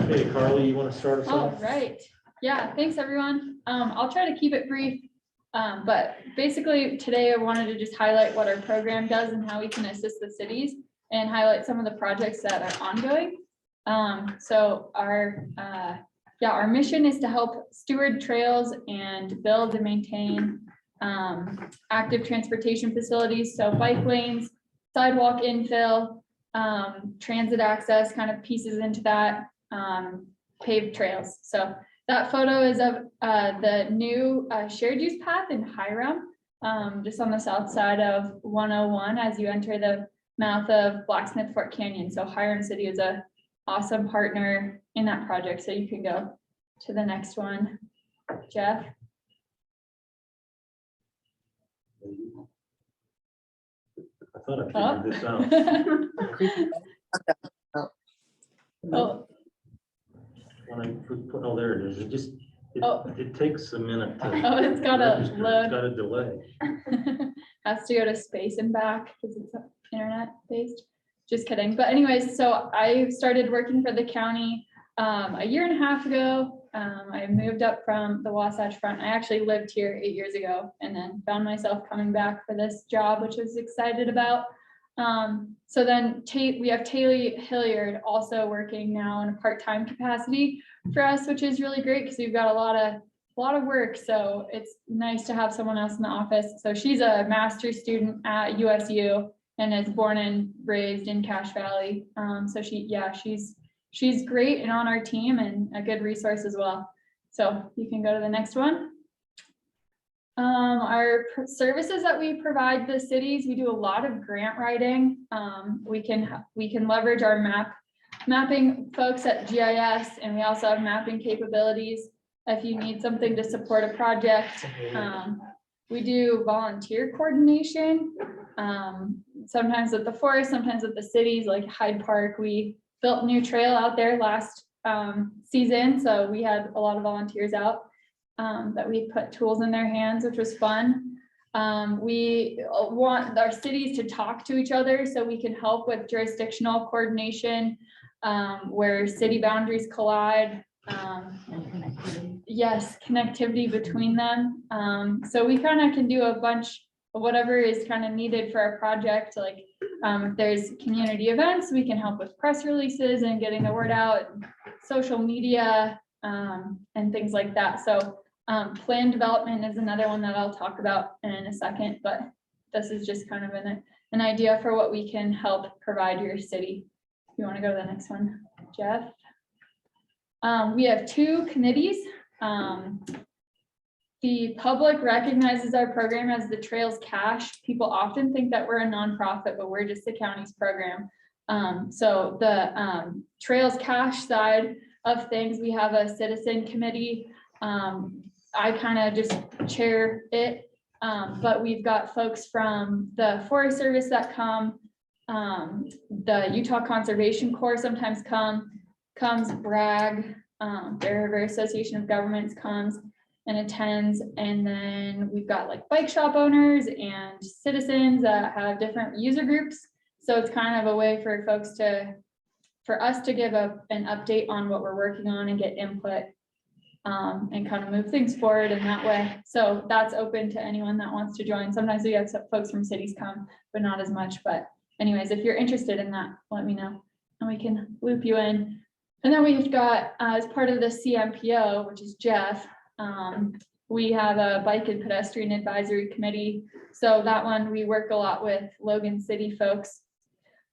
Okay, Carly, you want to start us All off? right. Yeah, thanks everyone. I'll try to keep it brief. But basically today I wanted to just highlight what our program does and how we can assist the cities and highlight some of the projects that are ongoing. So our mission is to help steward trails and build and maintain active transportation facilities. So bike lanes, sidewalk infill, transit access kind of pieces into that, paved trails. So that photo is of the new shared use path in Hiram, just on the south side of 101 as you enter the mouth of Blacksmith Fork Canyon. So Hiram City is a awesome partner in that project. So you can go to the next one, Jeff. I thought I figured this out. Oh, When I put, oh, there it is. It just, it takes a minute to. oh, it's got a register. load. It's got a delay. Has to go to space and back because it's internet based. Just kidding. But anyways, so I started working for the county a year and a half ago. I moved up from the Wasatch Front. I actually lived here 8 years ago and then found myself coming back for this job, which I was excited about. So then we have Taylor Hilliard also working now in a part-time capacity for us, which is really great because we've got a lot of work. So it's nice to have someone else in the office. So she's a master's student at USU and is born and raised in Cache Valley. So she's great and on our team and a good resource as well. So you can go to the next one. Our services that we provide the cities, we do a lot of grant writing. We can leverage our mapping folks at GIS, and we also have mapping capabilities if you need something to support a project. We do volunteer coordination, sometimes with the forest, sometimes with the cities like Hyde Park. We built a new trail out there last season, so we had a lot of volunteers out. That we put tools in their hands, which was fun. We want our cities to talk to each other so we can help with jurisdictional coordination where city boundaries collide. Yes, connectivity between them. So we kind of can do a bunch of whatever is kind of needed for our project. Like if there's community events, we can help with press releases and getting the word out, social media, and things like that. So plan development is another one that I'll talk about in a second, but this is just kind of an idea for what we can help provide your city. If you want to go to the next one, Jeff. We have two committees. The public recognizes our program as the Trails Cache. People often think that we're a nonprofit, but we're just the county's program. So the Trails Cache side of things, we have a citizen committee. I kind of just chair it, but we've got folks from the Forest Service that come, the Utah Conservation Corps sometimes comes, BRAG, Bear River Association of Governments comes and attends, and then we've got like bike shop owners and citizens that have different user groups. So it's kind of a way for folks for us to give an update on what we're working on and get input. And kind of move things forward in that way. So that's open to anyone that wants to join. Sometimes we have some folks from cities come, but not as much. But anyways, if you're interested in that, let me know and we can loop you in. And then we've got, as part of the CMPO, which is Jeff, we have a bike and pedestrian advisory committee. So that one, we work a lot with Logan City folks,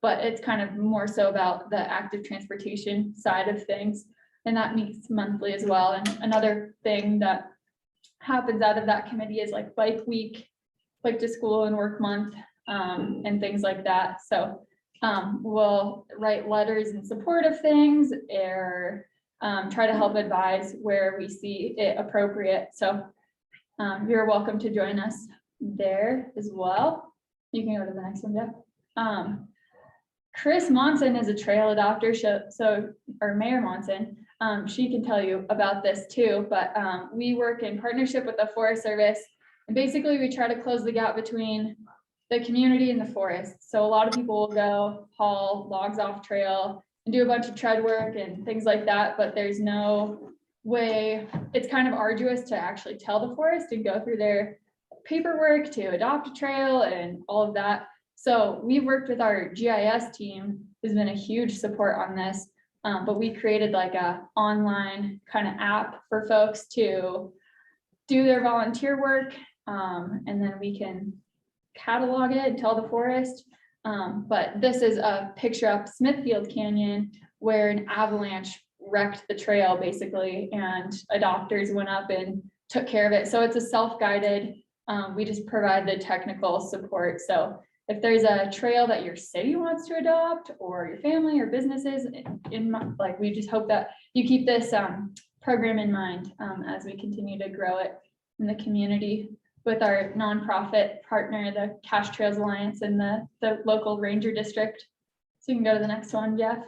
but it's kind of more so about the active transportation side of things. And that meets monthly as well. And another thing that happens out of that committee is like bike week, bike to school and work month, and things like that. So we'll write letters in support of things or try to help advise where we see it appropriate. So you're welcome to join us there as well. You can go to the next one, Jeff. Chris Monson is a trail adopter, or Mayor Monson. She can tell you about this too, but we work in partnership with the Forest Service, and basically we try to close the gap between the community and the forest. So a lot of people will go haul logs off trail and do a bunch of tread work and things like that, but there's no way, it's kind of arduous to actually tell the forest and go through their paperwork to adopt a trail and all of that. So we've worked with our GIS team, who's been a huge support on this, but we created like a online kind of app for folks to do their volunteer work, and then we can catalog it and tell the forest. But this is a picture up Smithfield Canyon where an avalanche wrecked the trail basically, and adopters went up and took care of it. So it's a self-guided, we just provide the technical support. So if there's a trail that your city wants to adopt, or your family or businesses like, we just hope that you keep this program in mind as we continue to grow it in the community with our nonprofit partner, the Cache Trails Alliance, and the local ranger district. So you can go to the next one, Jeff.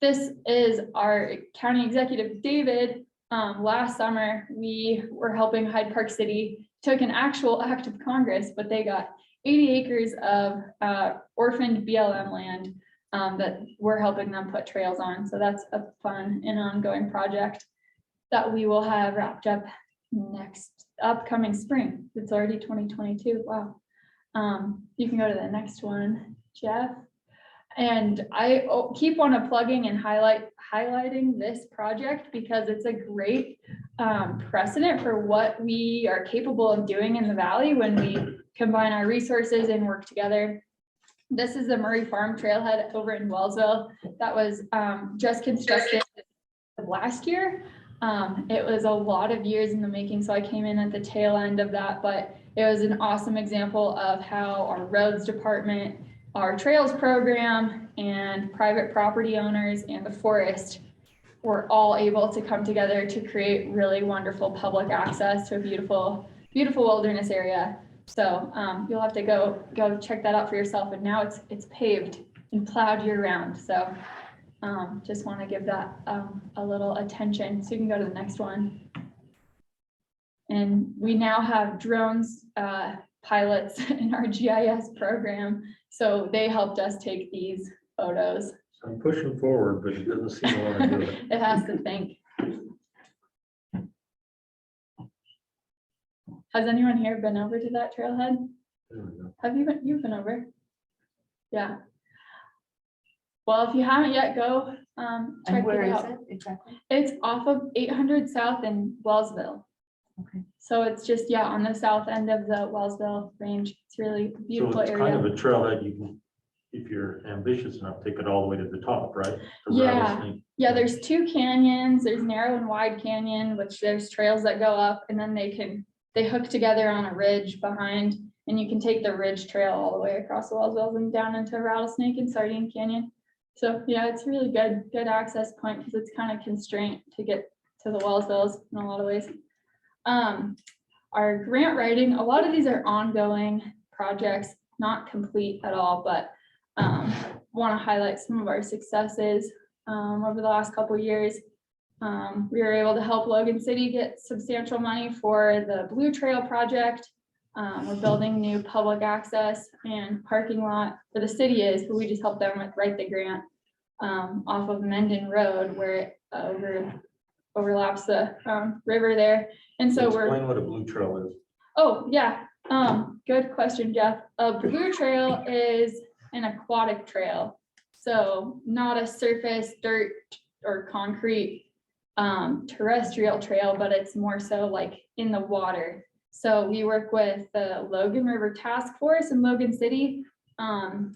This is our county executive, David. Last summer, we were helping Hyde Park City, took an actual act of Congress, but they got 80 acres of orphaned BLM land that we're helping them put trails on. So that's a fun and ongoing project that we will have wrapped up next upcoming spring. It's already 2022. Wow. You can go to the next one, Jeff. And I keep on plugging and highlighting this project because it's a great precedent for what we are capable of doing in the Valley when we combine our resources and work together. This is the Murray Farm Trailhead over in Wellsville that was just constructed last year. It was a lot of years in the making, so I came in at the tail end of that, but it was an awesome example of how our roads department, our trails program, and private property owners and the forest were all able to come together to create really wonderful public access to a beautiful, beautiful wilderness area. So you'll have to go check that out for yourself. And now it's paved and plowed year round. So just want to give that a little attention. So you can go to the next one. And we now have drones pilots in our GIS program. So they helped us take these photos. So I'm pushing forward, but it doesn't seem to want to do it. It has to think. Has anyone here been over to that trailhead? There we go. Have you've been over? Yeah. Well, if you haven't yet, go check Where it is out. it exactly? It's off of 800 South in Wellsville. Okay. So it's just, yeah, on the south end of the Wellsville range. It's really a beautiful So it's area. kind of a trailhead you can, if you're ambitious enough, take it all the way to the top, right? To Yeah. Rattlesnake. Yeah, there's two canyons. There's narrow and wide canyon, which there's trails that go up, and then they hook together on a ridge behind, and you can take the ridge trail all the way across the Wellsville and down into Rattlesnake and Sardine Canyon. So yeah, it's really good access point because it's kind of constrained to get to the Wellsvilles in a lot of ways. Our grant writing, a lot of these are ongoing projects, not complete at all, but want to highlight some of our successes over the last couple of years. We were able to help Logan City get substantial money for the Blue Trail project. We're building new public access and parking lot for the city is, but we just helped them write the grant off of Mendon Road where it overlaps the river there. And so Explain what a blue trail is. Oh, yeah. Good question, Jeff. A blue trail is an aquatic trail. So not a surface dirt or concrete terrestrial trail, but it's more so like in the water. So we work with the Logan River Task Force in Logan City.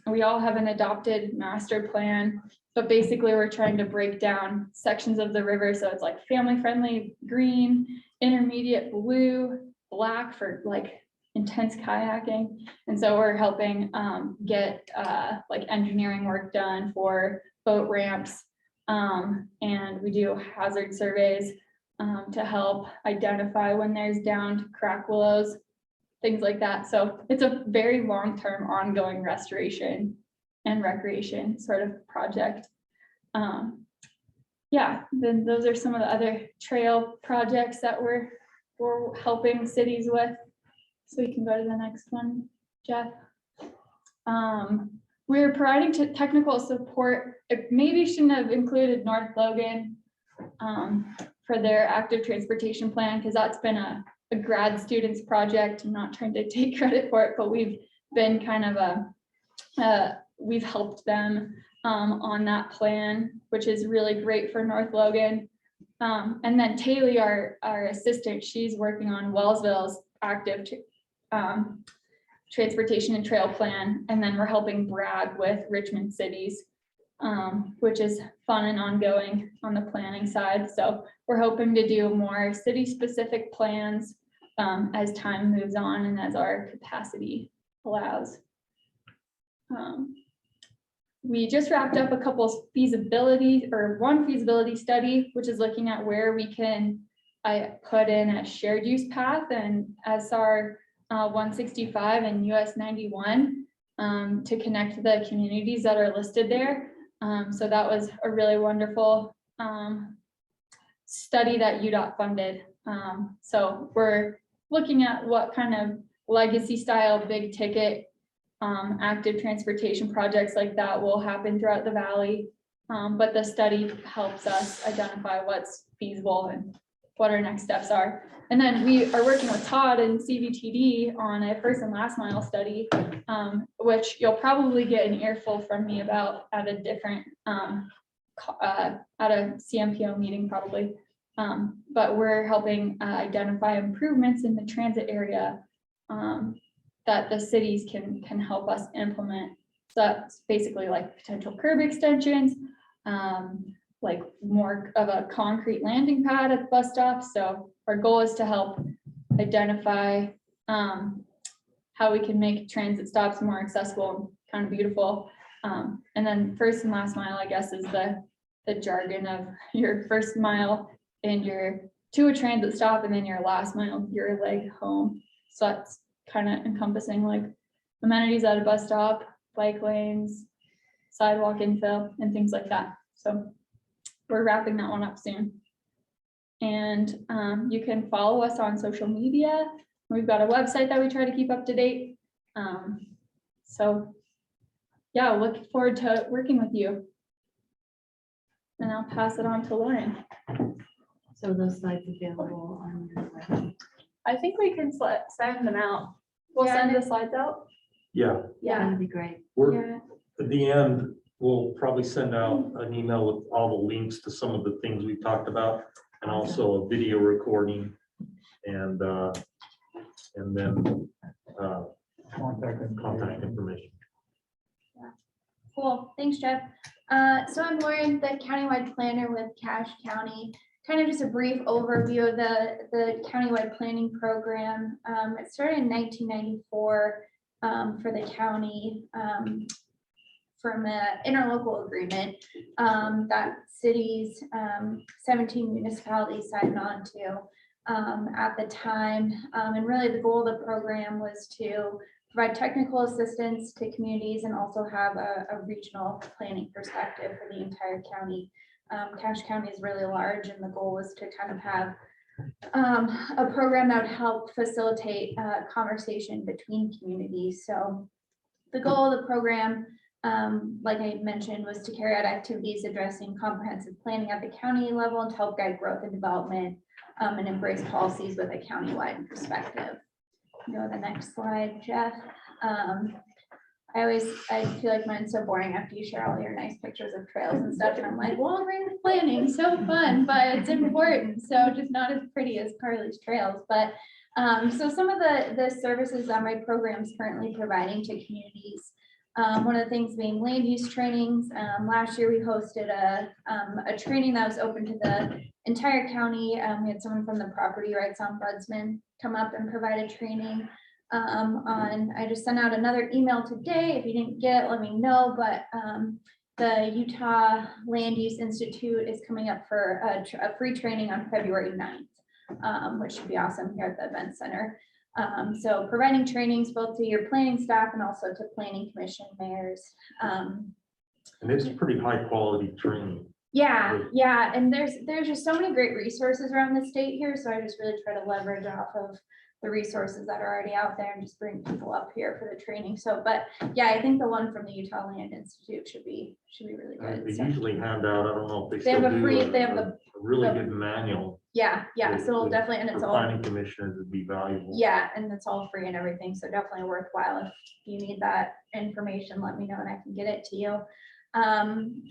We all have an adopted master plan, but basically we're trying to break down sections of the river. So it's like family friendly, green, intermediate blue, black for like intense kayaking. And so we're helping get like engineering work done for boat ramps. And we do hazard surveys to help identify when there's downed crack willows, things like that. So it's a very long-term ongoing restoration and recreation sort of project. Yeah, then those are some of the other trail projects that we're helping cities with. So we can go to the next one, Jeff. we're providing technical support. It maybe shouldn't have included North Logan for their active transportation plan, because that's been a grad student's project. I'm not trying to take credit for it, but we've been kind of we've helped them on that plan, which is really great for North Logan. And then Taylor, our assistant, she's working on Wellsville's active transportation and trail plan. And then we're helping Bragg with Richmond Cities, which is fun and ongoing on the planning side. So we're hoping to do more city-specific plans as time moves on and as our capacity allows. We just wrapped up a couple one feasibility study, which is looking at where we can put in a shared use path and SR 165 and US 91 to connect the communities that are listed there. So that was a really wonderful study that UDOT funded. So we're looking at what kind of legacy style big ticket active transportation projects like that will happen throughout the valley. But the study helps us identify what's feasible and what our next steps are. And then we are working with Todd and CVTD on a first and last mile study, which you'll probably get an earful from me about at a different, at a CMPO meeting probably. But we're helping identify improvements in the transit area that the cities can help us implement. So that's basically like potential curb extensions, like more of a concrete landing pad at the bus stop. So our goal is to help identify how we can make transit stops more accessible and kind of beautiful. And then first and last mile, I guess, is the jargon of your first mile and to a transit stop, and then your last mile, your leg home. So that's kind of encompassing like amenities at a bus stop, bike lanes, sidewalk infill, and things like that. So we're wrapping that one up soon. And you can follow us on social media. We've got a website that we try to keep up to date. So yeah, looking forward to working with you. And I'll pass it on to Lauren. So those slides available on your website. I think we can send them out. We'll send the slides out. Yeah, That'd be great. we're, at the end, we'll probably send out an email with all the links to some of the things we talked about, and also a video recording, and then contact information. Cool, thanks, Jeff. So I'm Lauren, the countywide planner with Cache County. Kind of just a brief overview of the countywide planning program. It started in 1994 for the county from an interlocal agreement that cities, 17 municipalities signed on to at the time. And really the goal of the program was to provide technical assistance to communities and also have a regional planning perspective for the entire county. Cache County is really large, and the goal was to kind of have a program that would help facilitate conversation between communities. So the goal of the program, like I mentioned, was to carry out activities addressing comprehensive planning at the county level and to help guide growth and development and embrace policies with a countywide perspective. Go to the next slide, Jeff. I feel like mine's so boring after you share all your nice pictures of trails and stuff, and I'm like, well, range planning, so fun, but it's important. So just not as pretty as Carly's trails, but so some of the services that my program is currently providing to communities. One of the things being land use trainings. Last year we hosted a training that was open to the entire county. We had someone from the property rights ombudsman come up and provide a training. I just sent out another email today. If you didn't get it, let me know. But the Utah Land Use Institute is coming up for a free training on February 9th, which should be awesome here at the event center. So providing trainings both to your planning staff and also to planning commission mayors. And it's pretty high quality training. Yeah, and there's just so many great resources around the state here. So I just really try to leverage off of the resources that are already out there and just bring people up here for the training. So, but yeah, I think the one from the Utah Land Institute should be really good. They So, usually hand out, I don't know if they They have still a do, free- a they have a really good manual. yeah, so it'll The- definitely, and it's For all, planning commissioners would be valuable. yeah, and it's all free and everything. So definitely worthwhile. If you need that information, let me know and I can get it to you.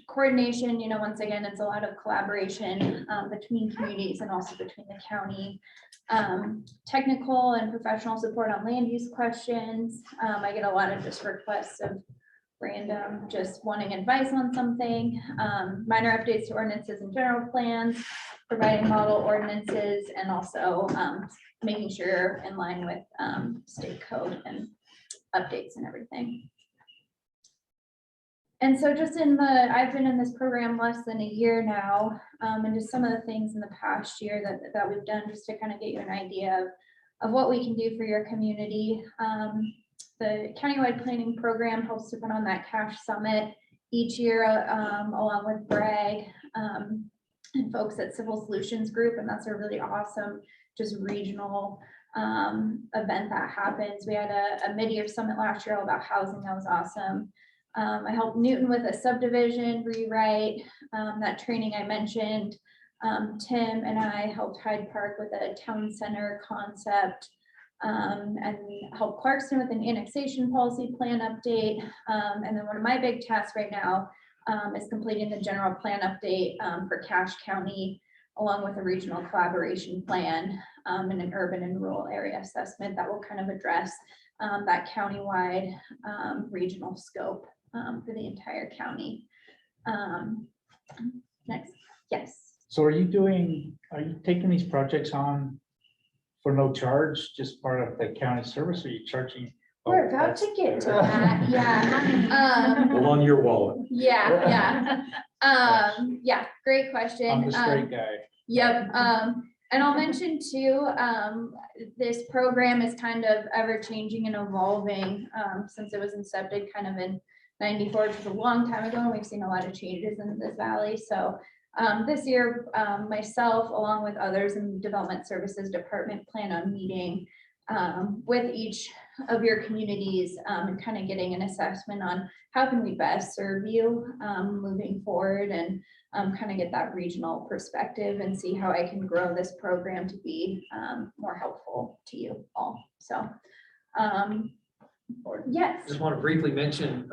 Coordination, once again, it's a lot of collaboration between communities and also between the county. Technical and professional support on land use questions. I get a lot of just requests of random, just wanting advice on something. Minor updates to ordinances and general plans, providing model ordinances, and also making sure you're in line with state code and updates and everything. And so just I've been in this program less than a year now, and just some of the things in the past year that we've done, just to kind of get you an idea of what we can do for your community. The countywide planning program helps to put on that Cache Summit each year, along with Bragg and folks at Civil Solutions Group, and that's a really awesome, just regional event that happens. We had a mid-year summit last year all about housing. That was awesome. I helped Newton with a subdivision rewrite, that training I mentioned. Tim and I helped Hyde Park with a town center concept, and helped Clarkston with an annexation policy plan update. And then one of my big tasks right now is completing the general plan update for Cache County, along with a regional collaboration plan and an urban and rural area assessment that will kind of address that countywide regional scope for the entire county. Next, yes. So are you taking these projects on for no charge, just part of the county service, or are you charging? We're about to get to that, yeah. Well, on your wallet. Yeah. Yeah, great question. I'm the straight guy. Yep, and I'll mention too, this program is kind of ever changing and evolving, since it was incepted kind of in '94, which was a long time ago, and we've seen a lot of changes in this valley. So this year, myself, along with others in the Development Services Department, plan on meeting with each of your communities and kind of getting an assessment on how can we best serve you moving forward, and kind of get that regional perspective and see how I can grow this program to be more helpful to you all. So, yes. Just want to briefly mention,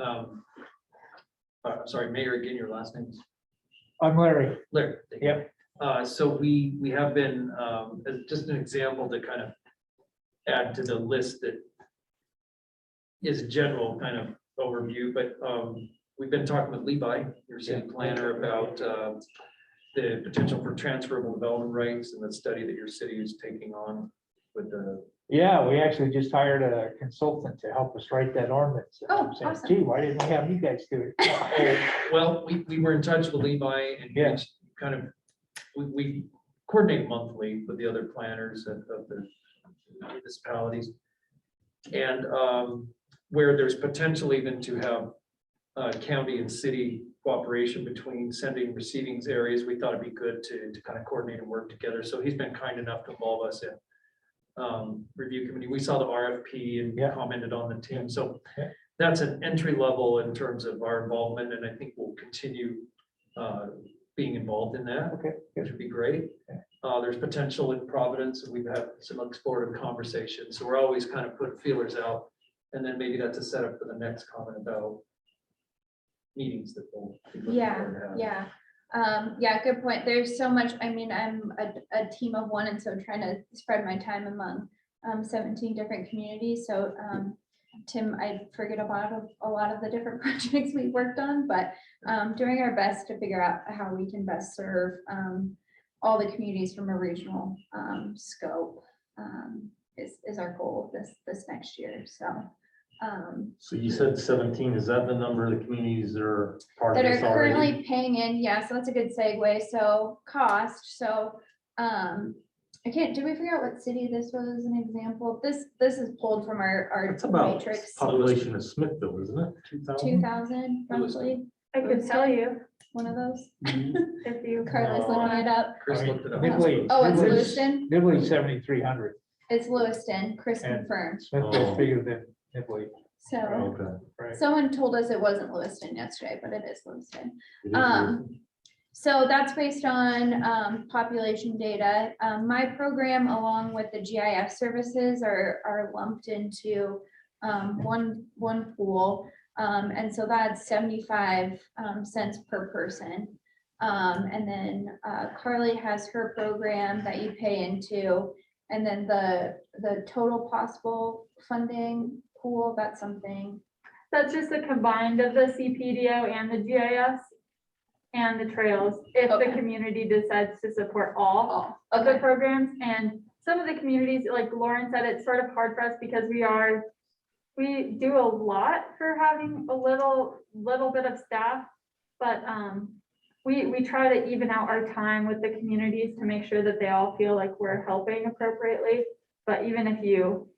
sorry, Mayor, again, your last name is I'm Larry. Larry. thank you. Yep. So we have been, as just an example to kind of add to the list that is a general kind of overview, but we've been talking with Levi, your city planner, about the potential for transferable development rights and the study that your city is taking on with the. Yeah, we actually just hired a consultant to help us write that ordinance. And I'm Oh, saying, awesome. gee, why didn't we have you guys do it? Well, we were in touch with Levi and Yeah. it's kind of, we coordinate monthly with the other planners of the municipalities. And where there's potential even to have county and city cooperation between sending, receiving areas, we thought it'd be good to kind of coordinate and work together. So he's been kind enough to involve us in review committee. We saw the RFP and Yeah. commented on the team. So Yeah. that's an entry level in terms of our involvement, and I think we'll continue being involved in that, Okay, which would be great. There's potential in Providence, and we've had some explorative conversations. So we're always kind of putting feelers out, and then maybe that's a setup for the next comment about meetings that we'll. be looking forward to having. Yeah, good point. There's so much, I mean, I'm a team of one, and so trying to spread my time among 17 different communities. So Tim, I forget about a lot of the different projects we've worked on, but doing our best to figure out how we can best serve all the communities from a regional scope is our goal this next year. So you said 17, is that the number of the communities that are part of That are this already? currently paying in, yeah, so that's a good segue. So cost, so I can't, did we figure out what city this was an example? This is pulled from our It's about matrix. population of Smithville, isn't it? 2,000? 2,000 roughly, I could tell you one of those. if you. Carla's looking it up. Chris looked it up. Nibley. Oh, it's Nibley's- Lewiston? Nibley's 7,300. It's Lewiston, Chris And- confirmed. Smithville's bigger than Nibley, So Okay. right? someone told us it wasn't Lewiston yesterday, but it is Lewiston. It is Um, So that's based on population data. My program, along with the GIS services, are lumped into one pool. And so that's 75 cents per person. And then Carly has her program that you pay into. And then the total possible funding pool, that's something. That's just a combined of the CPDO and the GIS and the trails, if the Okay. community decides to support all of the Okay, programs. And some of the communities, like Lauren said, it's sort of hard for us because we do a lot for having a little bit of staff. But we try to even out our time with the communities to make sure that they all feel like we're helping appropriately. But even if you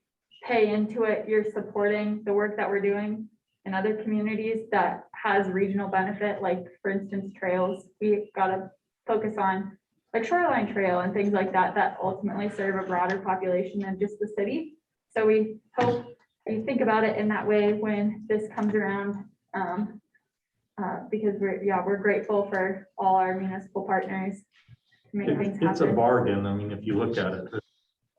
pay into it, you're supporting the work that we're doing in other communities that has regional benefit, like for instance, trails. We've got to focus on like shoreline trail and things like that, that ultimately serve a broader population than just the city. So we hope you think about it in that way when this comes around. Because we're grateful for all our municipal partners to make things It's a happen. bargain. I mean, if you look at it, the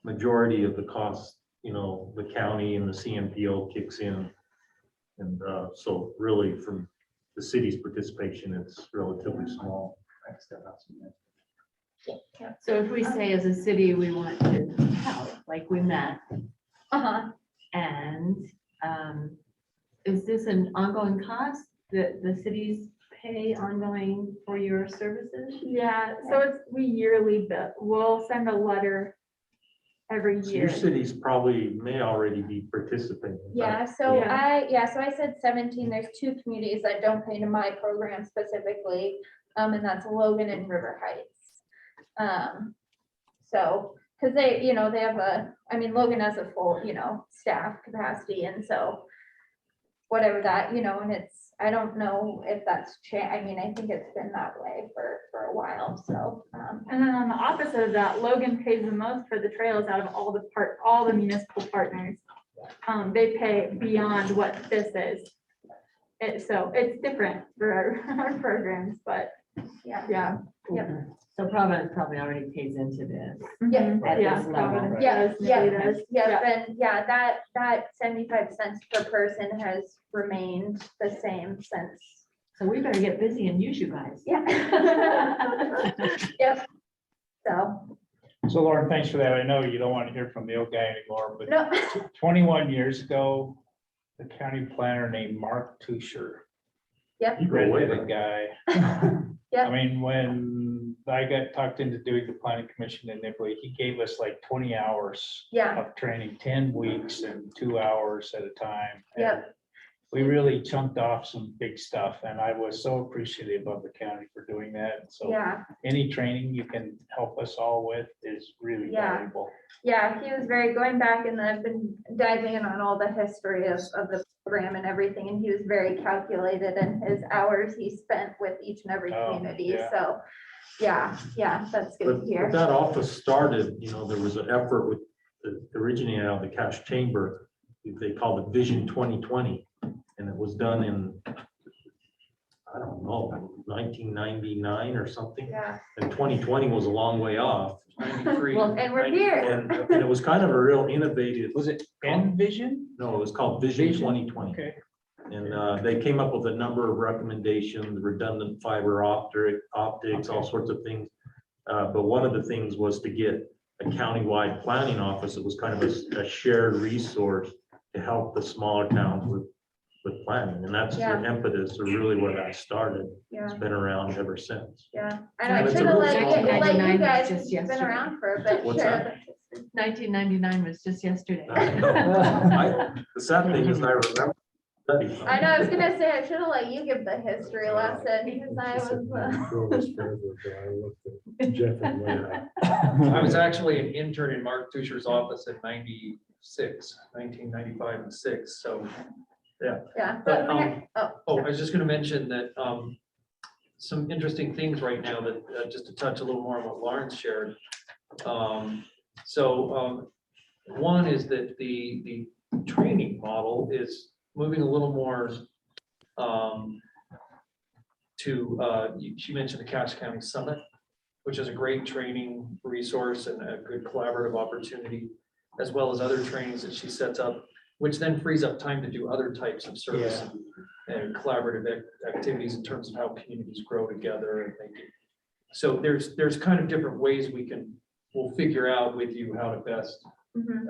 majority of the cost, the county and the CMPO kicks in. And so really from the city's participation, it's relatively small. So if we say as a city, we want to help, like we met, and is this an ongoing cost that the cities pay ongoing for your services? Yeah, so we yearly bill. We'll send a letter every So year. your cities probably may already be participating. yeah, so Yeah. I said 17, there's 2 communities that don't pay to my program specifically, and that's Logan and River Heights. So, because they have Logan has a full, staff capacity, and so whatever that, and I don't know if that's I think it's been that way for a while, so. And then on the opposite of that, Logan pays the most for the trails out of all the municipal partners. They pay beyond what this is. So it's different for our programs, but yeah. So Providence probably already pays into this. Yeah. At Yeah, this level. Providence Yeah, does, yeah, Nibley does. and that 75 cents per person has remained the same since. So we better get busy and use you guys. Yeah. Yep. So, So Lauren, thanks for that. I know you don't want to hear from the old guy anymore, but no, 21 years ago, the county planner named Mark Tusher, You go way redheaded back. guy. Yeah. I mean, when I got talked into doing the planning commission in Nibley, he gave us like 20 hours yeah, of training, 10 weeks and 2 hours at a time. And Yep. we really chunked off some big stuff, and I was so appreciative of the county for doing that. So yeah, any training you can help us all with is really Yeah. valuable. yeah, he was very going back, and I've been diving in on all the history of the program and everything, and he was very calculated in his hours he spent with each and every Oh, community, yeah. so, yeah, that's good But to hear. that office started, there was an effort with, originating out of the Cache Chamber. They called it Vision 2020. And it was done in, I don't know, 1999 or something. Yeah, And 2020 was a long way off. 93. Well, and we're here. And it was kind of a real innovative, Was it Envision? no, it was called Vision Vision? 2020. Okay. And they came up with a number of recommendations, redundant fiber optics, all sorts of things. But one of the things was to get a countywide planning office. It was kind of a shared resource to help the smaller towns with planning. And that's the Yeah. impetus, or really where that started. Yeah, It's been around ever since. yeah. And I it's a should have real let small you town. guys, Just it's been yesterday. around for a bit, What's sure. that? 1999 was just yesterday. I know. The sad thing is I remember. studying. I know, I was gonna say, I should have let you give the history lesson, because I was, I was actually an intern in Mark Tusher's office in 1995 and 6. So, yeah. But, Oh, I was just gonna mention that some interesting things right now that, just to touch a little more on what Lawrence shared. One is that the training model is moving a little more she mentioned the Cache County Summit, which is a great training resource and a good collaborative opportunity, as well as other trainings that she sets up, which then frees up time to do other types of service and collaborative activities in terms of how communities grow together and make it. So there's kind of different ways we'll figure out with you how to best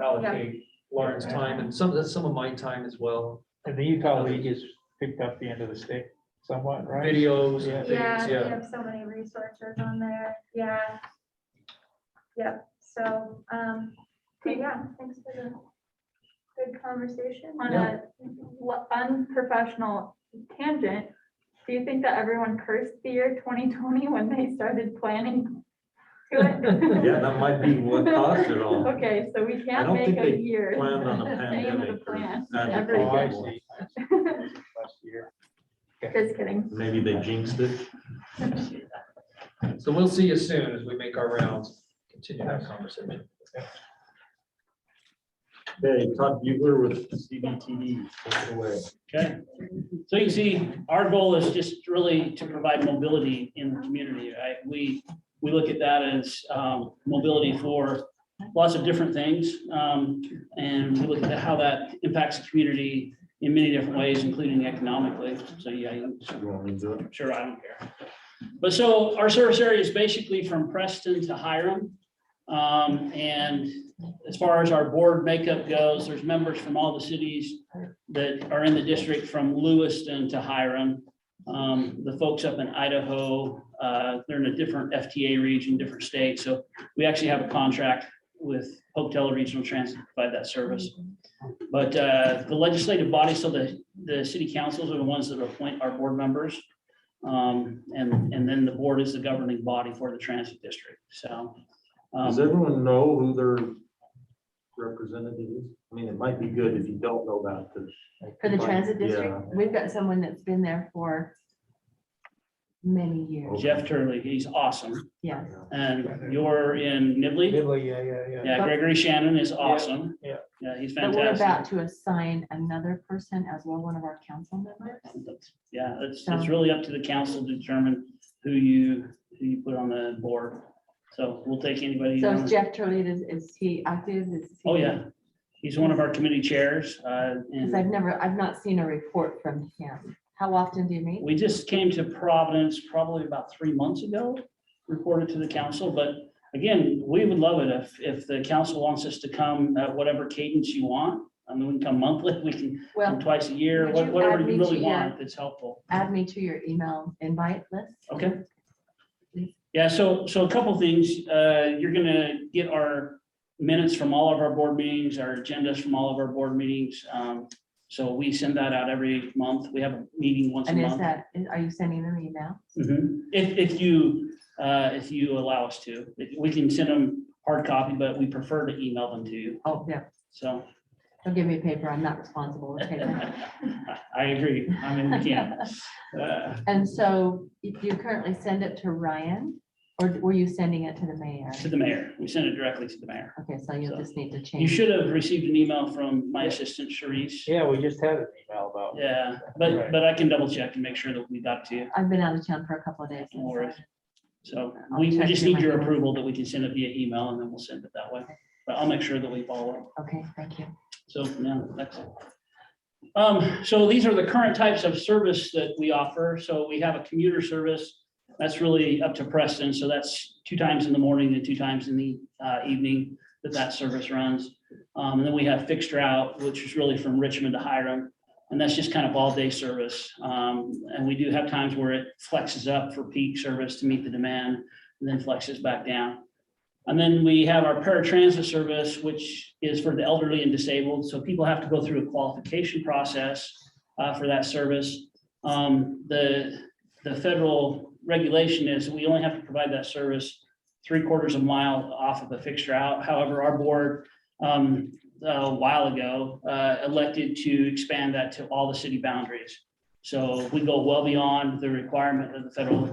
allocate Lauren's time and some of my time as well. And the Utah League has picked up the end of the stick somewhat, right? Videos Yeah. and Yeah, things, they yeah. have so many resources on there. Yeah. Yep. So, but yeah, thanks for the good conversation. On a unprofessional tangent, do you think that everyone cursed the year 2020 when they started planning to it? Yeah, that might be what caused it all. Okay, so we I can't don't make think a they year. planned on a name of the pandemic. or plan. had Every to Oh, I call see. Last year. Just kidding. Maybe they jinxed it. So we'll see you soon as we make our rounds, continue that conversation. Okay, Todd Bugler with CBTD, take it away. Okay, so you can see, our goal is just really to provide mobility in the community, right? We look at that as mobility for lots of different things. And we look at how that impacts the community in many different ways, including economically. So yeah, You want me to do it? sure, I don't care. But so our service area is basically from Preston to Hiram. And as far as our board makeup goes, there's members from all the cities that are in the district from Lewiston to Hiram. The folks up in Idaho, they're in a different FTA region, different state. So we actually have a contract with Pocatello Regional Transit to provide that service. But the legislative body, so the city councils are the ones that appoint our board members. And then the board is the governing body for the transit district. So. Does everyone know who their representative is? I mean, it might be good if you don't know that. For the Like, transit district, yeah. we've got someone that's been there for many years. Jeff Turley, he's awesome. Yeah. And you're in Nibley? Yeah. Yeah, Gregory Shannon is awesome. yeah. Yeah, he's But we're about fantastic. to assign another person as well, one of our council members. Yeah, it's really up to the council to determine who you put on the board. So we'll take anybody. So on. is Jeff Turley, is he active? Oh, yeah. He's one of our committee chairs. Because And I've not seen a report from him. How often do you meet? we just came to Providence probably about 3 months ago, reported to the council. But again, we would love it if the council wants us to come at whatever cadence you want. I mean, we can come monthly, we can Well, come twice a year, would you whatever add me you to really your- want that's helpful. add me to your email invite list. Okay. Yeah, so a couple things, you're gonna get our minutes from all of our board meetings, our agendas from all of our board meetings. So we send that out every month. We have a meeting once a And is month. that, are you sending them email? Mhm. If you allow us to, we can send them hard copy, but we prefer to email them to you. Oh, yeah. So Don't give me paper. I'm not responsible. with paper. I agree. I mean, we can't. And so if you currently send it to Ryan, or were you sending it to the mayor? To the mayor. We send it directly to the mayor. Okay, so you'll So, just need to You change. should have received an email from my assistant Sharice. Yeah, we just had an email about. Yeah, but I can double check and make sure that we got to you. I've been out of town for a couple of days. No worries. So I'll we check just through need my your email. approval that we can send it via email and then we'll send it that way. But I'll make sure that we follow up. Okay, thank you. So, yeah, that's it. So these are the current types of service that we offer. So we have a commuter service. That's really up to Preston. So that's 2 times in the morning and 2 times in the evening that service runs. And then we have fixed route, which is really from Richmond to Hiram. And that's just kind of all day service. And we do have times where it flexes up for peak service to meet the demand and then flexes back down. And then we have our paratransit service, which is for the elderly and disabled. So people have to go through a qualification process for that service. The federal regulation is we only have to provide that service 3/4 of a mile off of a fixed route. However, our board a while ago elected to expand that to all the city boundaries. So we go well beyond the requirement of the federal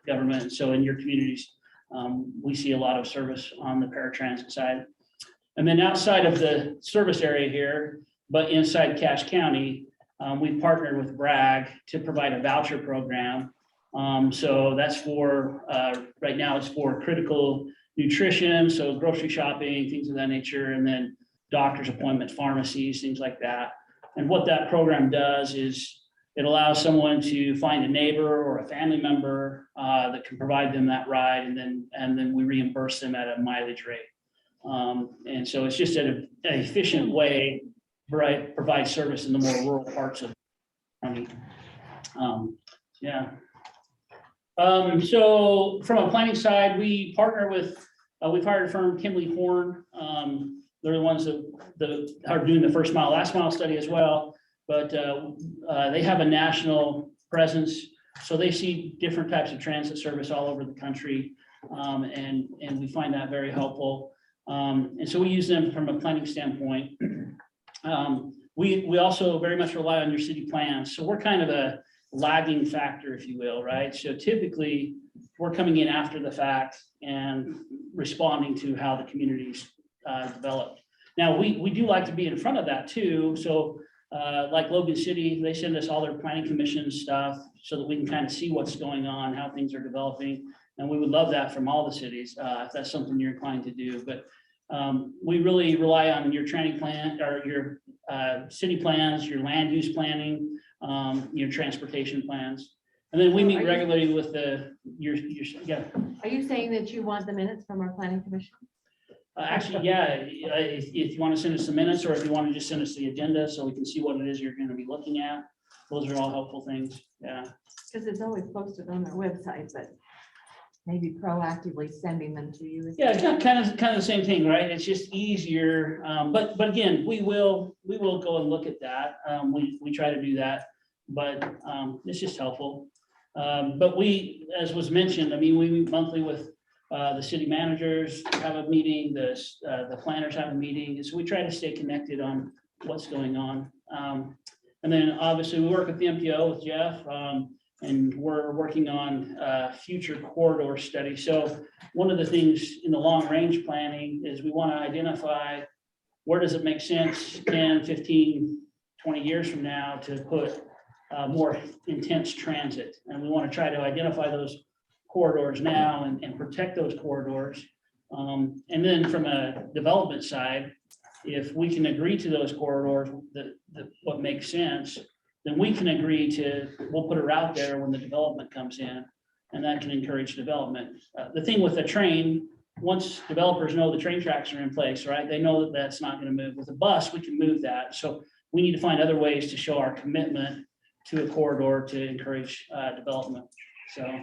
government. So in your communities, we see a lot of service on the paratransit side. And then outside of the service area here, but inside Cache County, we partnered with Bragg to provide a voucher program. So that's for, right now it's for critical nutrition, so grocery shopping, things of that nature, and then doctor's appointments, pharmacies, things like that. And what that program does is it allows someone to find a neighbor or a family member that can provide them that ride, and then we reimburse them at a mileage rate. And so it's just an efficient way to provide service in the more rural parts of the county. Yeah. So from a planning side, we partner with, we've hired a firm, Kimley Horn. They're the ones that are doing the first mile, last mile study as well. But they have a national presence, so they see different types of transit service all over the country. And we find that very helpful. And so we use them from a planning standpoint. We also very much rely on your city plans. So we're kind of a lagging factor, if you will, right? So typically we're coming in after the fact and responding to how the community's developed. Now, we do like to be in front of that too. So like Logan City, they send us all their planning commission stuff so that we can kind of see what's going on, how things are developing. And we would love that from all the cities, if that's something you're inclined to do. But we really rely on your training plan or your city plans, your land use planning, your transportation plans. And then we So meet are you- regularly with your, yeah. Are you saying that you want the minutes from our planning commission? Actually, yeah, if you want to send us the minutes, or if you want to just send us the agenda so we can see what it is you're going to be looking at. Those are all helpful things, yeah. Because it's always posted on our website, but maybe proactively sending them to you. is- Yeah, it's kind of the same thing, right? It's just easier, but again, we will go and look at that. We try to do that, but it's just helpful. But we, as was mentioned, I mean, we meet monthly with the city managers, have a meeting, the planners have a meeting, so we try to stay connected on what's going on. And then obviously we work with the CMPO with Jeff, and we're working on future corridor study. So one of the things in the long range planning is we want to identify where does it make sense 10, 15, 20 years from now to put more intense transit. And we want to try to identify those corridors now and protect those corridors. And then from a development side, if we can agree to those corridors, what makes sense, then we can agree to, we'll put a route there when the development comes in, and that can encourage development. The thing with the train, once developers know the train tracks are in place, right, they know that that's not going to move. With a bus, we can move that. So we need to find other ways to show our commitment to a corridor to encourage development. So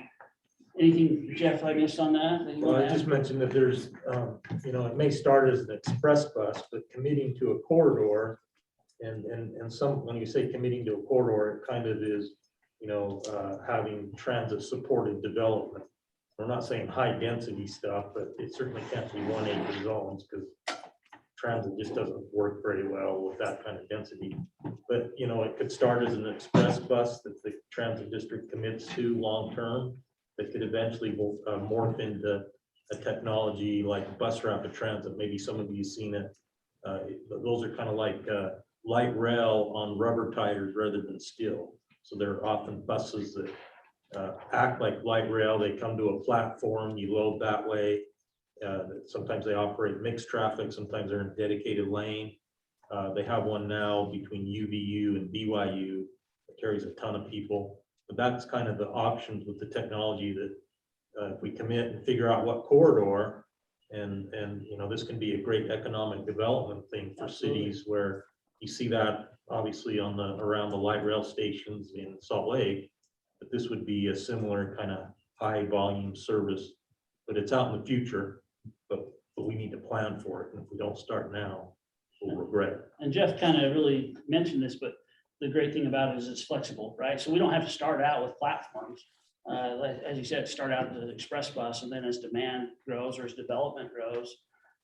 anything, Jeff, I missed on that you Well, want I to just add? mentioned that there's, it may start as an express bus, but committing to a corridor. And some, when you say committing to a corridor, it kind of is, having transit supported development. We're not saying high density stuff, but it certainly can't be 1 acre zones because transit just doesn't work very well with that kind of density. But, it could start as an express bus that the transit district commits to long-term that could eventually morph into a technology like bus rapid transit. Maybe some of you have seen it. Those are kind of like light rail on rubber tires rather than steel. So they're often buses that act like light rail. They come to a platform, you load that way. Sometimes they operate mixed traffic, sometimes they're in a dedicated lane. They have one now between UVU and BYU that carries a ton of people. But that's kind of the options with the technology that if we commit and figure out what corridor, and this can be a great economic development thing for cities where you see that obviously around the light rail stations in Salt Lake, but this would be a similar kind of high volume service, but it's out in the future, but we need to plan for it. And if we don't start now, we'll regret it. And Jeff kind of really mentioned this, but the great thing about it is it's flexible, right? So we don't have to start out with platforms. As you said, start out as an express bus, and then as demand grows or as development grows,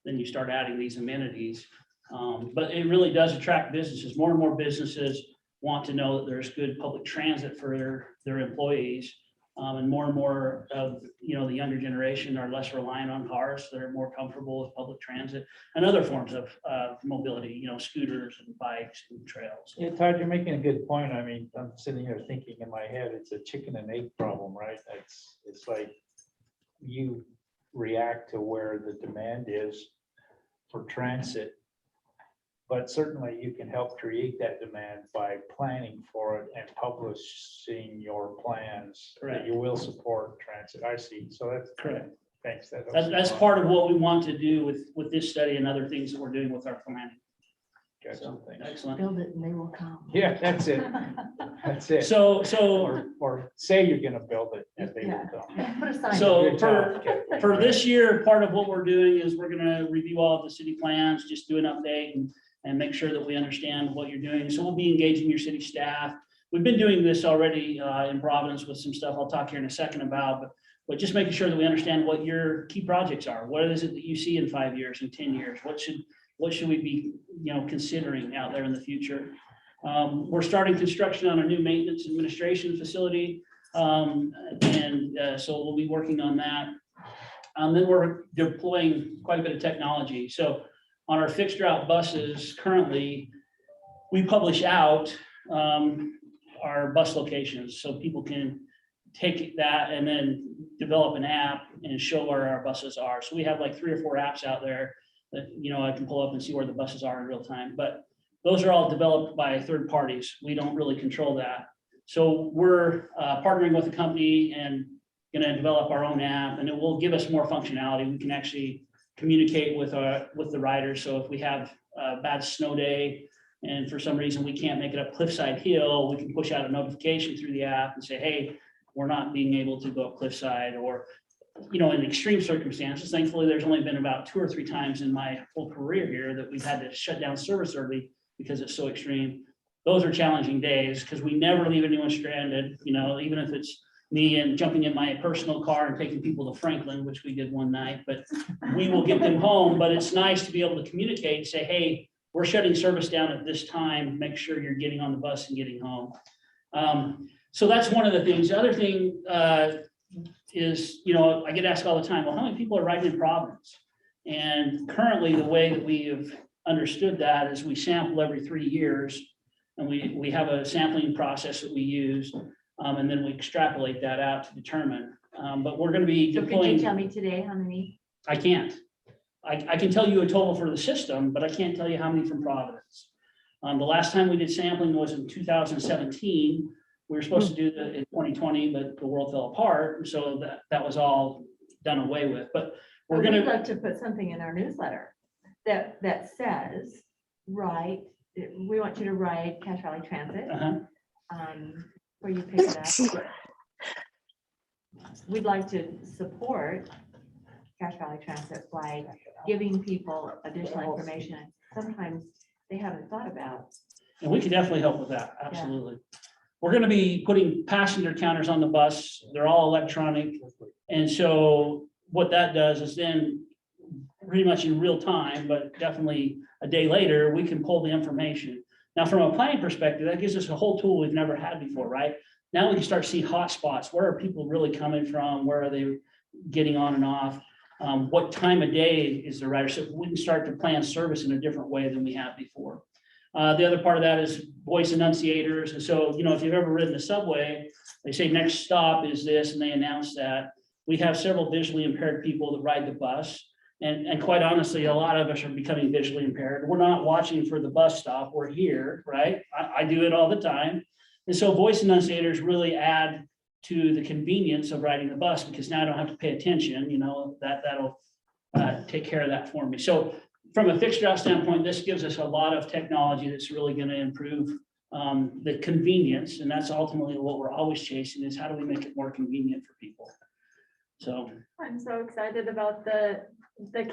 then you start adding these amenities. But it really does attract businesses. More and more businesses want to know that there's good public transit for their employees. And more of, the younger generation are less reliant on cars. They're more comfortable with public transit and other forms of mobility, scooters and bikes and trails. Yeah, Todd, you're making a good point. I mean, I'm sitting here thinking in my head, it's a chicken and egg problem, right? It's like you react to where the demand is for transit. But certainly you can help create that demand by planning for it and publishing your plans that Correct. you will support transit. I see. So that's Correct. thanks. That's part of what we want to do with this study and other things that we're doing with our planning. Gotcha, So, thanks. excellent. Build it and they will come. Yeah, that's it. That's it. So Or say you're gonna build it and they will Yeah. come. Put a sign. So Good job, Kevin. for this year, part of what we're doing is we're gonna review all of the city plans, just do an update and make sure that we understand what you're doing. So we'll be engaging your city staff. We've been doing this already in Providence with some stuff I'll talk here in a second about, but just making sure that we understand what your key projects are. What is it that you see in 5 years and 10 years? What should we be, considering out there in the future? We're starting construction on a new maintenance administration facility. So we'll be working on that. Then we're deploying quite a bit of technology. So on our fixed route buses, currently, we publish out our bus locations so people can take that and then develop an app and show where our buses are. So we have like 3 or 4 apps out there that, I can pull up and see where the buses are in real time. But those are all developed by third parties. We don't really control that. So we're partnering with a company and going to develop our own app, and it will give us more functionality. We can actually communicate with the riders. So if we have a bad snow day and for some reason we can't make it up Cliffside Hill, we can push out a notification through the app and say, hey, we're not being able to go up Cliffside. Or, in extreme circumstances, thankfully, there's only been about 2 or 3 times in my whole career here that we've had to shut down service early because it's so extreme. Those are challenging days because we never leave anyone stranded, even if it's me and jumping in my personal car and taking people to Franklin, which we did one night, but we will get them home. But it's nice to be able to communicate, say, hey, we're shutting service down at this time, make sure you're getting on the bus and getting home. So that's one of the things. The other thing is, I get asked all the time, well, how many people are riding in Providence? And currently the way that we have understood that is we sample every 3 years, and we have a sampling process that we use. And then we extrapolate that out to determine. But we're going to be So could deploying. you tell me today how many? I can't. I can tell you a total for the system, but I can't tell you how many from Providence. The last time we did sampling was in 2017. We were supposed to do that in 2020, but the world fell apart. So that was all done away with. But we're We'd going love to put something in our newsletter that says, we want you to write Cache Valley Transit. Where you pick it up. We'd like to support Cache Valley Transit by giving people additional information. Sometimes they haven't thought about. And we can definitely help with that. Absolutely. We're going to be putting passenger counters on the bus. They're all electronic. And so what that does is then pretty much in real time, but definitely a day later, we can pull the information. Now, from a planning perspective, that gives us a whole tool we've never had before, right? Now we can start to see hot spots. Where are people really coming from? Where are they getting on and off? What time of day is the rider? So we can start to plan service in a different way than we have before. The other part of that is voice enunciators. And so, if you've ever ridden the subway, they say next stop is this, and they announce that. We have several visually impaired people that ride the bus. And quite honestly, a lot of us are becoming visually impaired. We're not watching for the bus stop. We're here, right? I do it all the time. And so voice enunciators really add to the convenience of riding the bus, because now I don't have to pay attention, that'll take care of that for me. So from a fixed route standpoint, this gives us a lot of technology that's really going to improve the convenience. And that's ultimately what we're always chasing, is how do we make it more convenient for people? So I'm so excited about the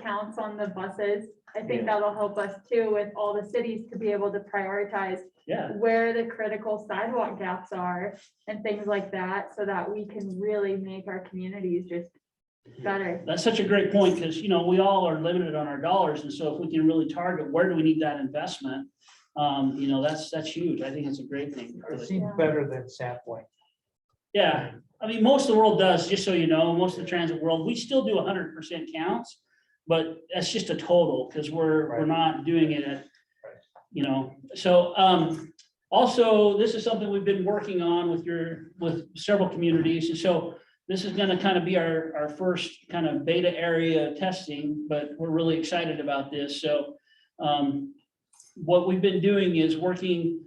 counts on the buses. I think Yeah. that'll help us too with all the cities to be able to prioritize yeah, where the critical sidewalk gaps are and things like that, so that we can really make our communities just better. that's such a great point, because, we all are limited on our dollars. And so if we can really target, where do we need that investment? That's huge. I think it's a great thing. It seems better than sampling. Yeah, I mean, most of the world does, just so you know, most of the transit world, we still do 100% counts, but that's just a total, because we're not doing it at, you know, so, also, this is something we've been working on with several communities, and so this is gonna kind of be our first kind of beta area of testing, but we're really excited about this, so, what we've been doing is working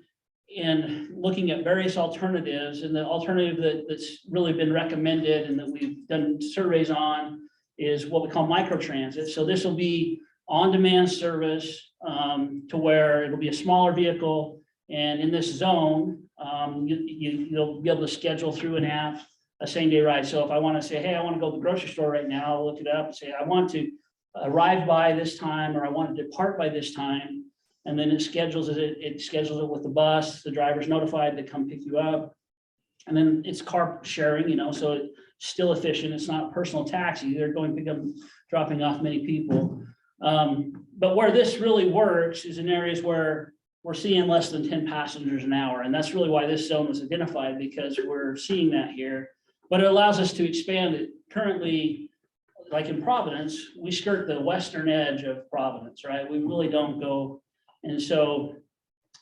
and looking at various alternatives, and the alternative that's really been recommended and that we've done surveys on is what we call microtransit. So this will be on-demand service to where it'll be a smaller vehicle, and in this zone, you'll be able to schedule through an app a same-day ride. So if I want to say, hey, I want to go to the grocery store right now, I'll look it up and say, I want to arrive by this time, or I want to depart by this time. And then it schedules it with the bus, the driver's notified to come pick you up. And then it's car sharing, you know, so it's still efficient. It's not a personal taxi. They're going to pick up, dropping off many people. But where this really works is in areas where we're seeing less than 10 passengers an hour. And that's really why this zone was identified, because we're seeing that here. But it allows us to expand it. Currently, like in Providence, we skirt the western edge of Providence, right? We really don't go. And so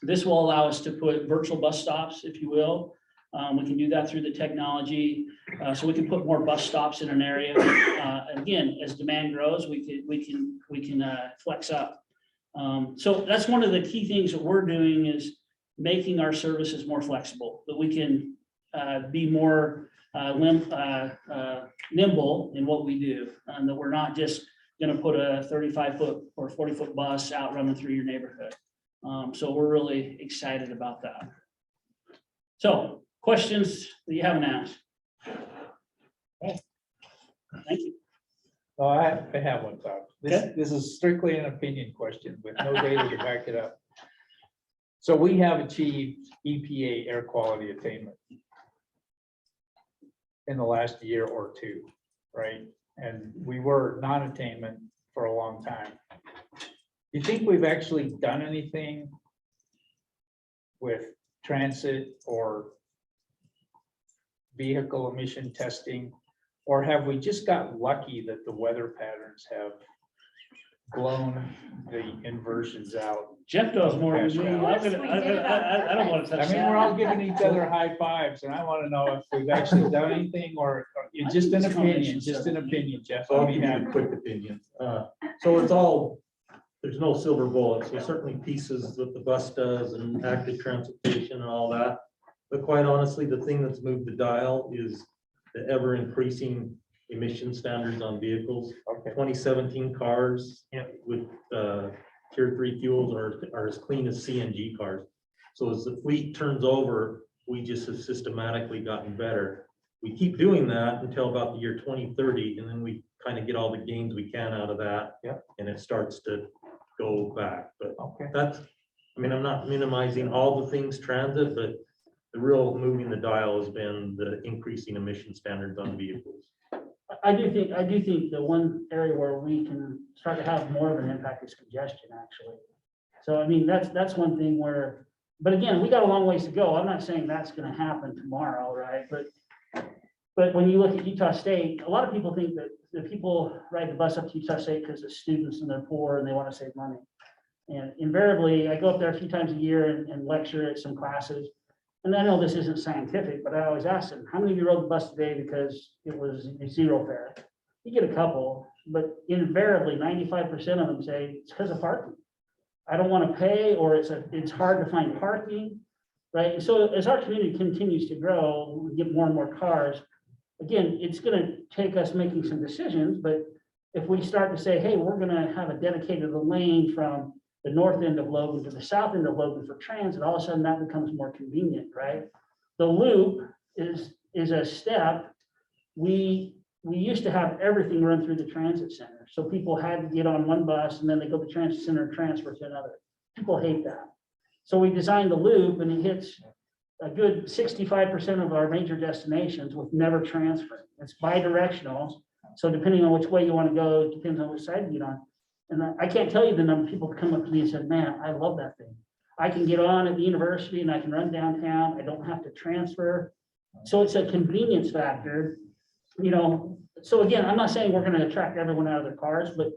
this will allow us to put virtual bus stops, if you will. We can do that through the technology. So we can put more bus stops in an area. Again, as demand grows, we can flex up. So that's one of the key things that we're doing, is making our services more flexible, that we can be more nimble in what we do, and that we're not just going to put a 35-foot or 40-foot bus out running through your neighborhood. So we're really excited about that. So questions that you haven't asked? Okay. Thank you. Oh, I have one, Todd. Okay. This is strictly an opinion question with no data to back it up. So we have achieved EPA air quality attainment in the last year or two, right? And we were non-attainment for a long time. Do you think we've actually done anything with transit or vehicle emission testing? Or have we just got lucky that the weather patterns have blown the inversions out? Jeff knows more than me. Of course we did about I don't want to touch I mean, that. we're all giving each other high fives, and I want to know if we've actually done anything, or it's just an opinion, Jeff. So I'll Let me give you have a it. quick opinion. So it's all, there's no silver bullet. So certainly pieces that the bus does and active transportation and all that. But quite honestly, the thing that's moved the dial is the ever increasing emission standards on vehicles. Okay. 2017 cars with tier 3 fuels are as clean as CNG cars. So as the fleet turns over, we just have systematically gotten better. We keep doing that until about the year 2030, and then we kind of get all the gains we can out of that. Yep. And it starts to go back. But Okay. that's, I mean, I'm not minimizing all the things transit, but the real moving the dial has been the increasing emission standards on vehicles. I do think the one area where we can start to have more of an impact is congestion, actually. So, I mean, that's one thing where, but again, we got a long ways to go. I'm not saying that's going to happen tomorrow, right? But when you look at Utah State, a lot of people think that the people ride the bus up to Utah State because it's students and they're poor and they want to save money. And invariably, I go up there a few times a year and lecture at some classes. And I know this isn't scientific, but I always ask them, how many of you rode the bus today because it was zero fare? You get a couple, but invariably 95% of them say it's because of parking. I don't want to pay, or it's hard to find parking, right? And so as our community continues to grow, we get more and more cars. Again, it's going to take us making some decisions, but if we start to say, hey, we're going to have a dedicated lane from the north end of Logan to the south end of Logan for transit, all of a sudden that becomes more convenient, right? The loop is a step. We used to have everything run through the transit center. So people had to get on one bus and then they go to the transit center and transfer to another. People hate that. So we designed the loop, and it hits a good 65% of our major destinations with never transferring. It's bi-directional. So depending on which way you want to go, it depends on which side you get on. And I can't tell you the number of people who come up to me and said, man, I love that thing. I can get on at the university and I can run downtown. I don't have to transfer. So it's a convenience factor, you know, so again, I'm not saying we're gonna attract everyone out of their cars, but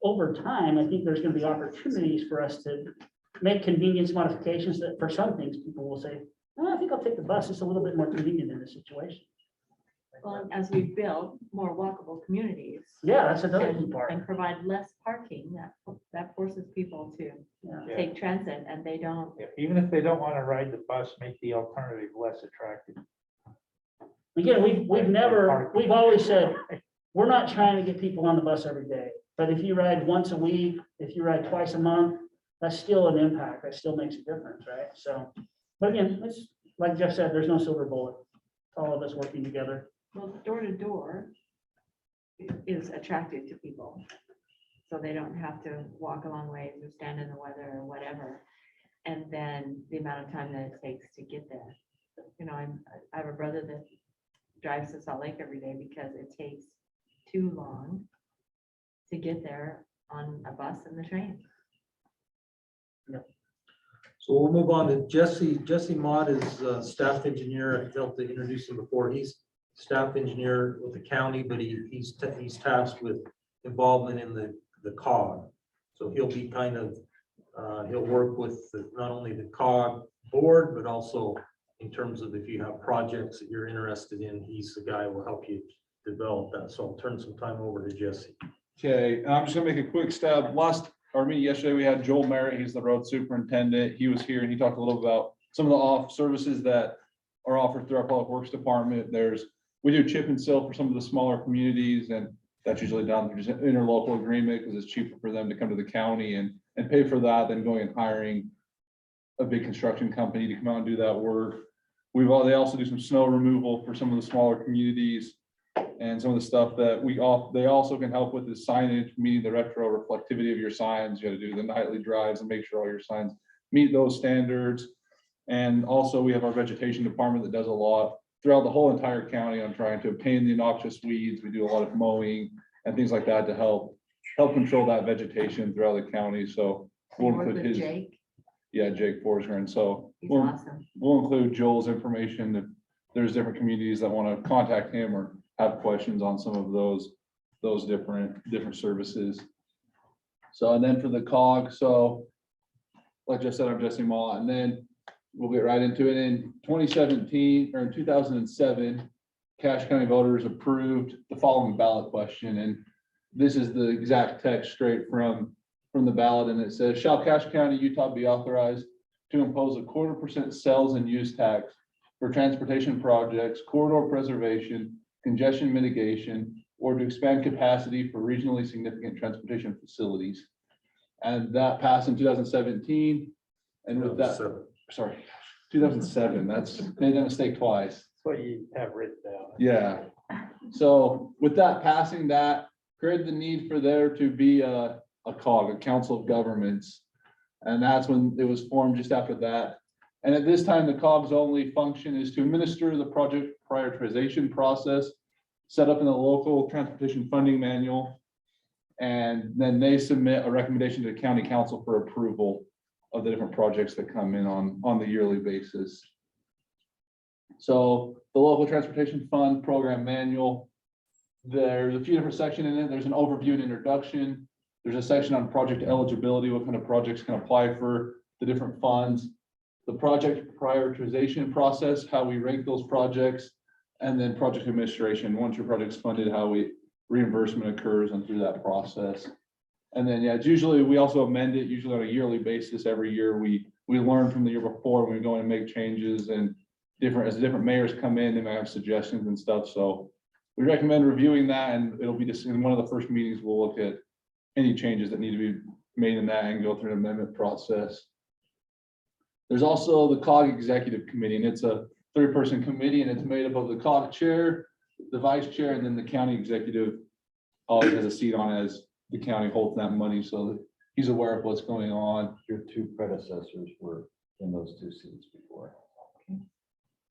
over time, I think there's gonna be opportunities for us to make convenience modifications that for some things, people will say, "Oh, I think I'll take the bus, it's a little bit more convenient in this situation." Well, as we build more walkable communities. Yeah, that's another key And part. and provide less parking, that forces people to Yeah. Yeah. take transit and they don't. Yeah, even if they don't want to ride the bus, make the alternative less attractive. Again, we've always said, we're not trying to get people on the bus every day. But if you ride once a week, if you ride twice a month, that's still an impact. That still makes a difference, right? So, but again, it's, like Jeff said, there's no silver bullet. All of us working together. Well, door to door is attractive to people. So they don't have to walk a long ways or stand in the weather or whatever. And then the amount of time that it takes to get there. You know, I have a brother that drives to Salt Lake every day because it takes too long to get there on a bus and the train. So we'll move on to Jesse. Jesse Mott is staff engineer. I failed to introduce him before. He's staff engineer with the county, but he's tasked with involvement in the COG. So he'll be kind of, he'll work with not only the COG board, but also in terms of if you have projects that you're interested in, he's the guy who will help you develop that. So I'll turn some time over to Jesse. Okay, I'm just gonna make a quick stab. Our meeting yesterday, we had Joel Merritt, he's the road superintendent. He was here and he talked a little about some of the off services that are offered through our public works department. We do chip and seal for some of the smaller communities, and that's usually done through just an interlocal agreement because it's cheaper for them to come to the county and pay for that than going and hiring a big construction company to come out and do that work. They also do some snow removal for some of the smaller communities. And some of the stuff that they also can help with is signage, meeting the retro reflectivity of your signs. You got to do the nightly drives and make sure all your signs meet those standards. And also we have our vegetation department that does a lot throughout the whole entire county on trying to obtain the noxious weeds. We do a lot of mowing and things like that to help control that vegetation throughout the county. So You we'll work include with his, Jake, yeah, Jake Forsgren. And so he's we'll awesome. include Joel's information if there's different communities that want to contact him or have questions on some of those different services. So, and then for the COG, so like I said, I'm Jesse Mott, and then we'll get right into it. In 2017 or in 2007, Cache County voters approved the following ballot question, and this is the exact text straight from the ballot, and it says, shall Cache County, Utah be authorized to impose a 0.25% sales and use tax for transportation projects, corridor preservation, congestion mitigation, or to expand capacity for regionally significant transportation facilities. And that passed in 2017. And with that, sorry, 2007, that's made that mistake twice. That's what you have written down. Yeah. So with that passing, that created the need for there to be a COG, a Council of Governments. And that's when it was formed just after that. And at this time, the COG's only function is to administer the project prioritization process set up in the local transportation funding manual. And then they submit a recommendation to the county council for approval of the different projects that come in on the yearly basis. So the local transportation fund program manual, there's a few different sections in it. There's an overview and introduction. There's a section on project eligibility, what kind of projects can apply for the different funds. The project prioritization process, how we rank those projects, and then project administration. Once your project's funded, how reimbursement occurs and through that process. And then, yeah, it's usually, we also amend it usually on a yearly basis. Every year we learn from the year before when we go and make changes, and as different mayors come in, they might have suggestions and stuff. So we recommend reviewing that, and it'll be just in one of the first meetings, we'll look at any changes that need to be made in that and go through an amendment process. There's also the COG Executive Committee, and it's a 3-person committee, and it's made up of the COG chair, the vice chair, and then the county executive always has a seat on it as the county holds that money, so that he's aware of what's going on. Your 2 predecessors were in those 2 seats before.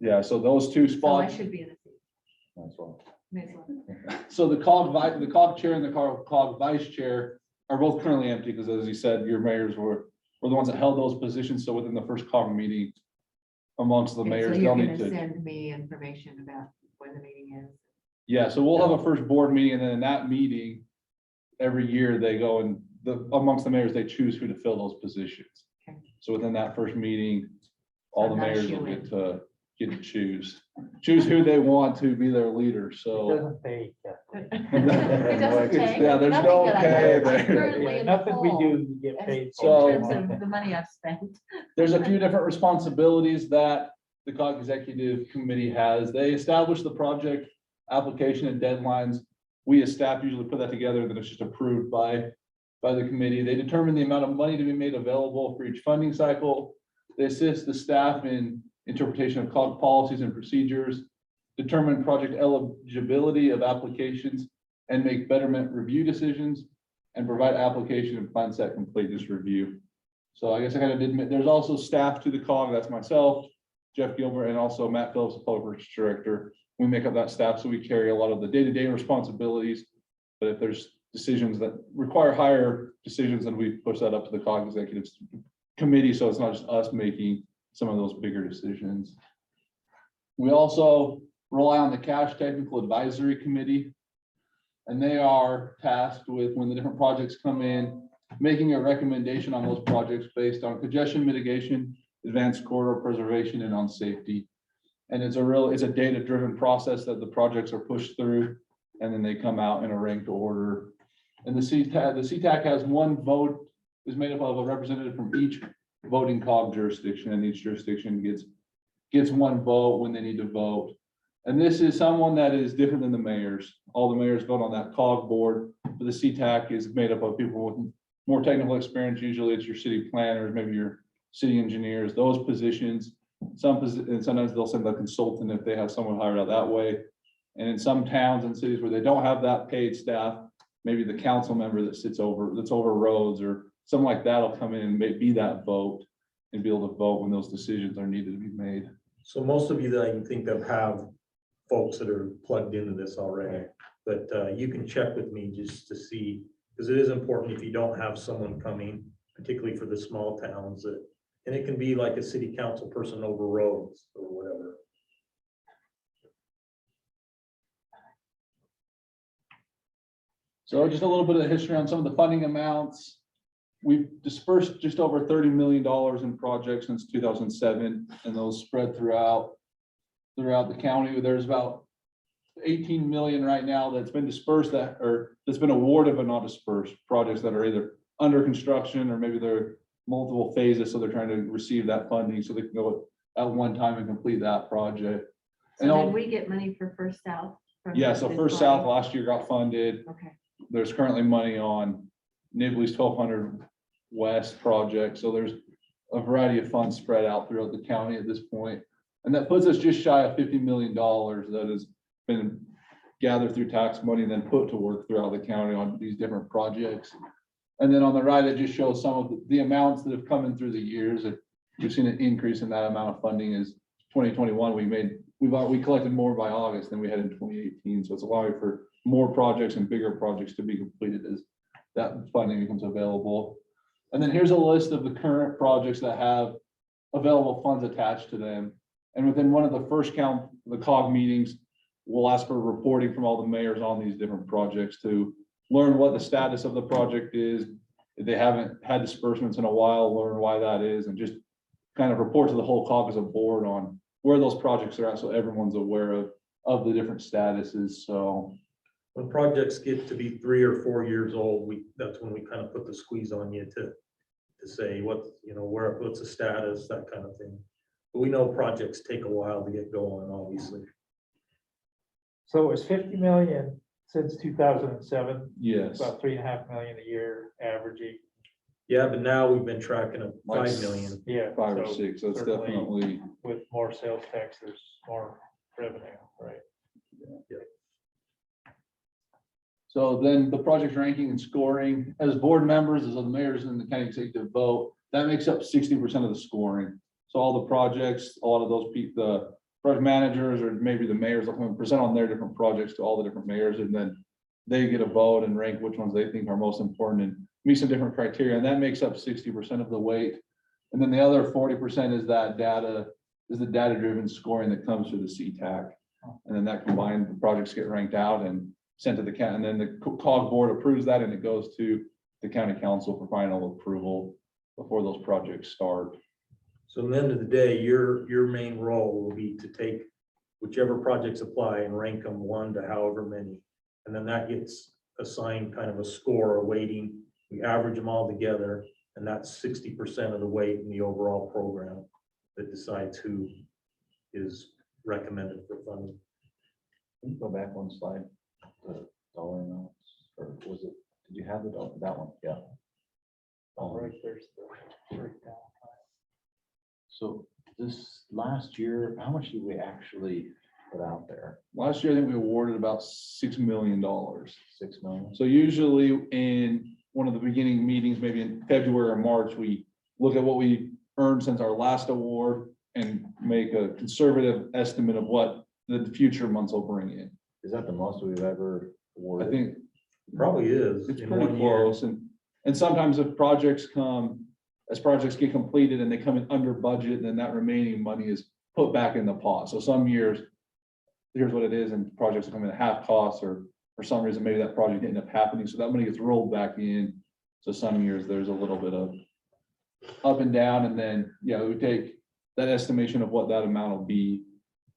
Yeah, so those 2 So I spots. should be in the seat. That's all. May as well. So the COG chair and the COG vice chair are both currently empty, because as you said, your mayors were the ones that held those positions. So within the first COG meeting, amongst the Okay, mayors. So They'll you're need gonna to, send me information about when the meeting is. yeah, so we'll have a first board meeting, and then in that meeting, every year they go and amongst the mayors, they choose who to fill those positions. Okay. So within that first meeting, all the I'm not a mayors will shoo-in. get to choose who they want to be their leader, It so. doesn't pay. It doesn't take. Yeah, there's nothing no that I pay get. I'm there. currently in the Nothing we hole do, you get paid. In So- terms of the money I've spent. There's a few different responsibilities that the COG Executive Committee has. They establish the project application and deadlines. We as staff usually put that together, then it's just approved by the committee. They determine the amount of money to be made available for each funding cycle. They assist the staff in interpretation of COG policies and procedures, determine project eligibility of applications, and make betterment review decisions, and provide application and plan set completeness review. So I guess I kind of did, there's also staff to the COG, that's myself, Jeff Gilbert, and also Matt Phillips, the Public Works Director. We make up that staff, so we carry a lot of the day-to-day responsibilities. But if there's decisions that require higher decisions, then we push that up to the COG Executive Committee, so it's not just us making some of those bigger decisions. We also rely on the Cache Technical Advisory Committee, and they are tasked with, when the different projects come in, making a recommendation on those projects based on congestion mitigation, advanced corridor preservation, and on safety. And it's a data-driven process that the projects are pushed through, and then they come out in a ranked order. And the CTAC has one vote, is made up of a representative from each voting COG jurisdiction, and each jurisdiction gets one vote when they need to vote. And this is someone that is different than the mayors. All the mayors vote on that COG board, but the CTAC is made up of people with more technical experience. Usually it's your city planners, maybe your city engineers, those positions. And sometimes they'll send a consultant if they have someone hired out that way. And in some towns and cities where they don't have that paid staff, maybe the council member that's over roads or something like that will come in and be that vote and be able to vote when those decisions are needed to be made. So most of you that I can think of have folks that are plugged into this already, but you can check with me just to see, because it is important if you don't have someone coming, particularly for the small towns, that, and it can be like a city council person over roads or whatever. So just a little bit of the history on some of the funding amounts. We've dispersed just over $30 million in projects since 2007, and those spread throughout the county. There's about 18 million right now that's been dispersed that's been awarded but not dispersed, projects that are either under construction or maybe they're multiple phases, so they're trying to receive that funding so they can go at one time and complete that project. So then we get money for First South? from Yeah, so this First body? South last year got funded. Okay, There's currently money on Nibley's 1200 West project, so there's a variety of funds spread out throughout the county at this point. And that puts us just shy of $50 million that has been gathered through tax money and then put to work throughout the county on these different projects. And then on the right, it just shows some of the amounts that have come in through the years. We've seen an increase in that amount of funding. Is 2021, we collected more by August than we had in 2018. So it's allowing for more projects and bigger projects to be completed as that funding becomes available. And then here's a list of the current projects that have available funds attached to them. And within one of the first the COG meetings, we'll ask for reporting from all the mayors on these different projects to learn what the status of the project is. If they haven't had disbursements in a while, learn why that is, and just kind of report to the whole COG as a board on where those projects are at, so everyone's aware of the different statuses. So When projects get to be 3 or 4 years old, that's when we kind of put the squeeze on you to say what's the status, that kind of thing. But we know projects take a while to get going, obviously. So it's 50 million since 2007, yes, about 3.5 million a year averaging. Yeah, but now we've been tracking at 5 million. Yeah. 5 or so 6, so it's certainly definitely. With more sales tax, there's more revenue, right? So then the project ranking and scoring, as board members, as the mayors and the county executive vote, that makes up 60% of the scoring. So all the projects, a lot of those people, the project managers or maybe the mayors will come and present on their different projects to all the different mayors, and then they get a vote and rank which ones they think are most important and meet some different criteria. And that makes up 60% of the weight. And then the other 40% is that data is the data-driven scoring that comes through the CTAC. And then that combined, the projects get ranked out and sent to the county, and then the COG board approves that, and it goes to the county council for final approval before those projects start. So at the end of the day, your main role will be to take whichever projects apply and rank them 1 to however many. And then that gets assigned kind of a score, a weighting. We average them all together, and that's 60% of the weight in the overall program that decides who is recommended for funding. Can you go back one slide, the dollar amounts, or was it, did you have the dollar, that one? Yeah. All right, there's the breakdown. So this last year, how much did we actually put out there? Last year, I think we awarded about $6 million. 6 million? So usually in one of the beginning meetings, maybe in February or March, we look at what we earned since our last award and make a conservative estimate of what the future months will bring in. Is that the most we've ever I awarded? think Probably is. it's in pretty 1 year. close, and sometimes if projects come, as projects get completed and they come in under budget, then that remaining money is put back in the pot. So some years, here's what it is, and projects come in at half cost, or for some reason, maybe that project didn't end up happening, so that money gets rolled back in. So some years, there's a little bit of up and down, and then, yeah, we take that estimation of what that amount will be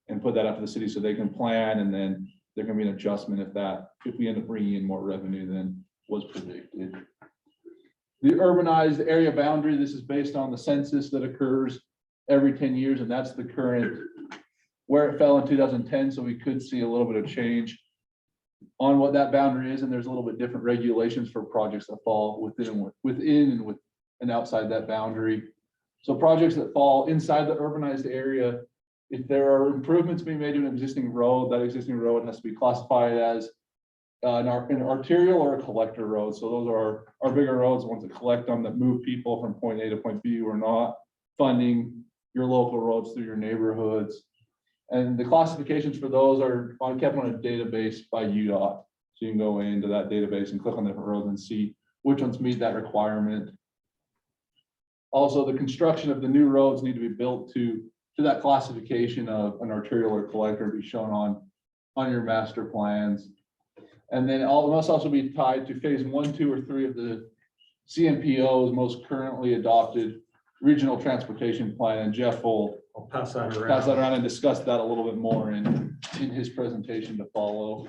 and put that out to the city so they can plan, and then there can be an adjustment if we end up bringing in more revenue than was predicted. The urbanized area boundary, this is based on the census that occurs every 10 years, and that's the current where it fell in 2010, so we could see a little bit of change on what that boundary is, and there's a little bit different regulations for projects that fall within and outside that boundary. So projects that fall inside the urbanized area, if there are improvements being made to an existing road, that existing road has to be classified as an arterial or a collector road. So those are our bigger roads, the ones that collect them, that move people from point A to point B. We're not funding your local roads through your neighborhoods. And the classifications for those are kept on a database by UDOT. So you can go into that database and click on the different roads and see which ones meet that requirement. Also, the construction of the new roads need to be built to that classification of an arterial or collector, be shown on your master plans. And then all must also be tied to phase 1, 2, or 3 of the CMPO's most currently adopted regional transportation plan. And Jeff will I'll pass that around around. and discuss that a little bit more in his presentation to follow.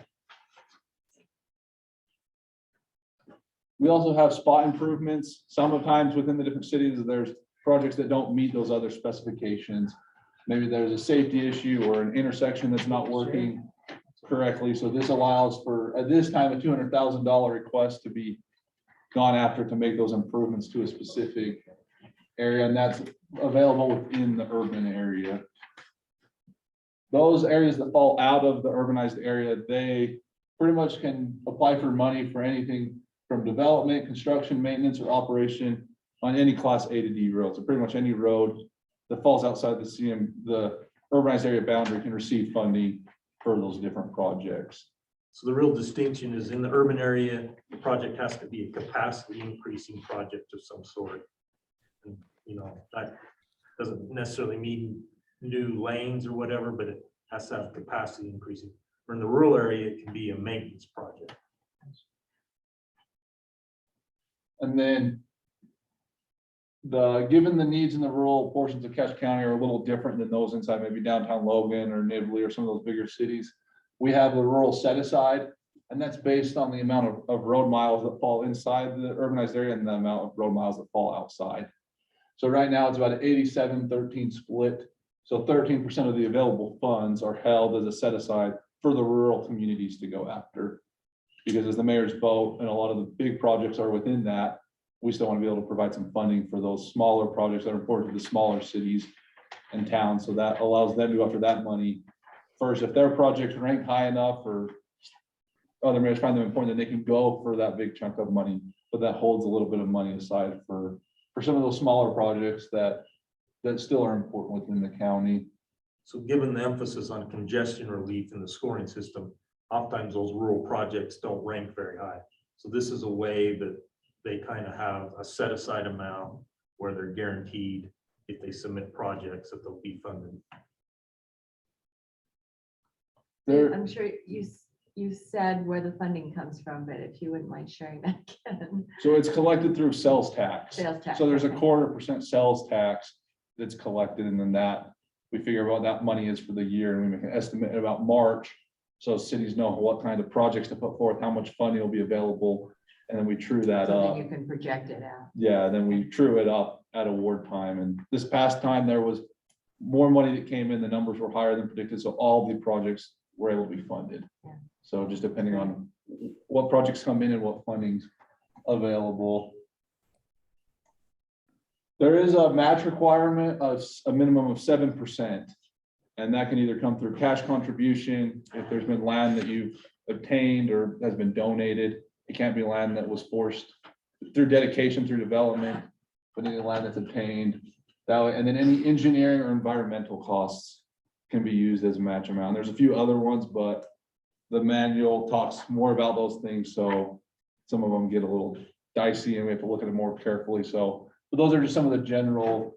We also have spot improvements. Sometimes within the different cities, there's projects that don't meet those other specifications. Maybe there's a safety issue or an intersection that's not working correctly. So this allows for, at this time, a $200,000 request to be gone after to make those improvements to a specific area, and that's available within the urban area. Those areas that fall out of the urbanized area, they pretty much can apply for money for anything from development, construction, maintenance, or operation on any class A to D road. So pretty much any road that falls outside the urbanized area boundary can receive funding for those different projects. So the real distinction is in the urban area, the project has to be a capacity increasing project of some sort. And, that doesn't necessarily mean new lanes or whatever, but it has to have capacity increasing. Or in the rural area, it can be a maintenance project. And then given the needs in the rural portions of Cache County are a little different than those inside maybe downtown Logan or Nibley or some of those bigger cities. We have the rural set aside, and that's based on the amount of road miles that fall inside the urbanized area and the amount of road miles that fall outside. So right now it's about an 87-13 split. So 13% of the available funds are held as a set aside for the rural communities to go after. Because as the mayor's vote and a lot of the big projects are within that, we still want to be able to provide some funding for those smaller projects that are important to the smaller cities and towns. So that allows them to go after that money first. If their projects rank high enough or other mayors find them important, then they can go for that big chunk of money. But that holds a little bit of money aside for some of those smaller projects that still are important within the county. So given the emphasis on congestion relief in the scoring system, oftentimes those rural projects don't rank very high. So this is a way that they kind of have a set aside amount where they're guaranteed if they submit projects, that they'll be funded. There, I'm sure you said where the funding comes from, but if you wouldn't mind sharing that again. so it's collected through sales tax. Sales tax, So there's a okay. 1/4% sales tax that's collected, and then that, we figure what that money is for the year, and we make an estimate about March. So cities know what kind of projects to put forth, how much funding will be available, and then we true that So up. then you can project it out. Yeah, then we true it up at award time, and this past time, there was more money that came in, the numbers were higher than predicted, so all the projects were able to be funded. Yeah. So just depending on what projects come in and what funding's available. There is a match requirement of a minimum of 7%. And that can either come through cash contribution, if there's been land that you've obtained or has been donated. It can't be land that was forced through dedication, through development, but any land that's obtained. That way, and then any engineering or environmental costs can be used as a match amount. There's a few other ones, but the manual talks more about those things, so some of them get a little dicey and we have to look at it more carefully. So, but those are just some of the general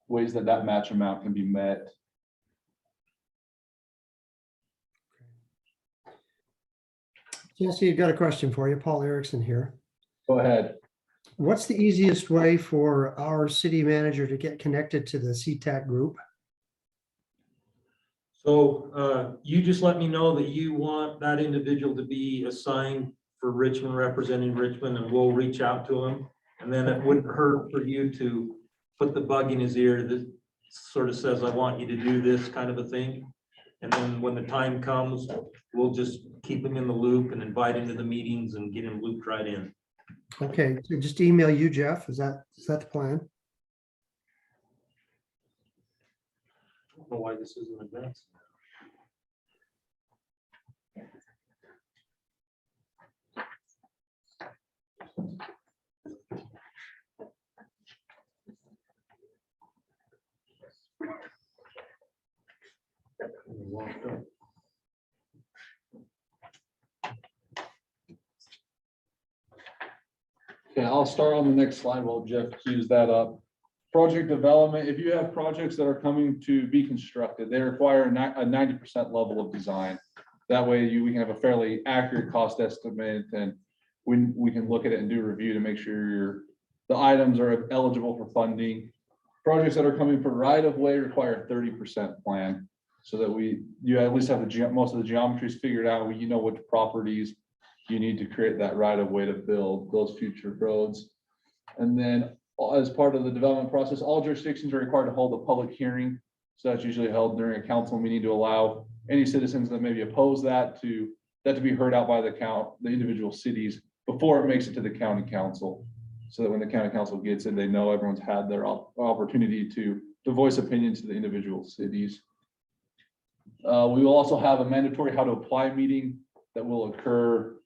ways that that match amount can be met. Jesse, I've got a question for you. Paul Erickson here. Go ahead. What's the easiest way for our city manager to get connected to the CTAC group? So you just let me know that you want that individual to be assigned for Richmond, representing Richmond, and we'll reach out to him. And then it wouldn't hurt for you to put the bug in his ear that sort of says, I want you to do this kind of a thing. And then when the time comes, we'll just keep him in the loop and invite him to the meetings and get him looped right in. Okay, so just email you, Jeff. Is that the plan? I don't know why this isn't advanced. Okay, I'll start on the next slide while Jeff cues that up. Project development, if you have projects that are coming to be constructed, they require a 90% level of design. That way we can have a fairly accurate cost estimate, and we can look at it and do a review to make sure the items are eligible for funding. Projects that are coming for right of way require a 30% plan, so that you at least have most of the geometries figured out, you know which properties you need to create that right of way to build those future roads. And then as part of the development process, all jurisdictions are required to hold a public hearing. So that's usually held during a council meeting to allow any citizens that maybe oppose that to be heard out by the individual cities before it makes it to the county council. So that when the county council gets it, they know everyone's had their opportunity to voice opinions to the individual cities. We will also have a mandatory how to apply meeting that will occur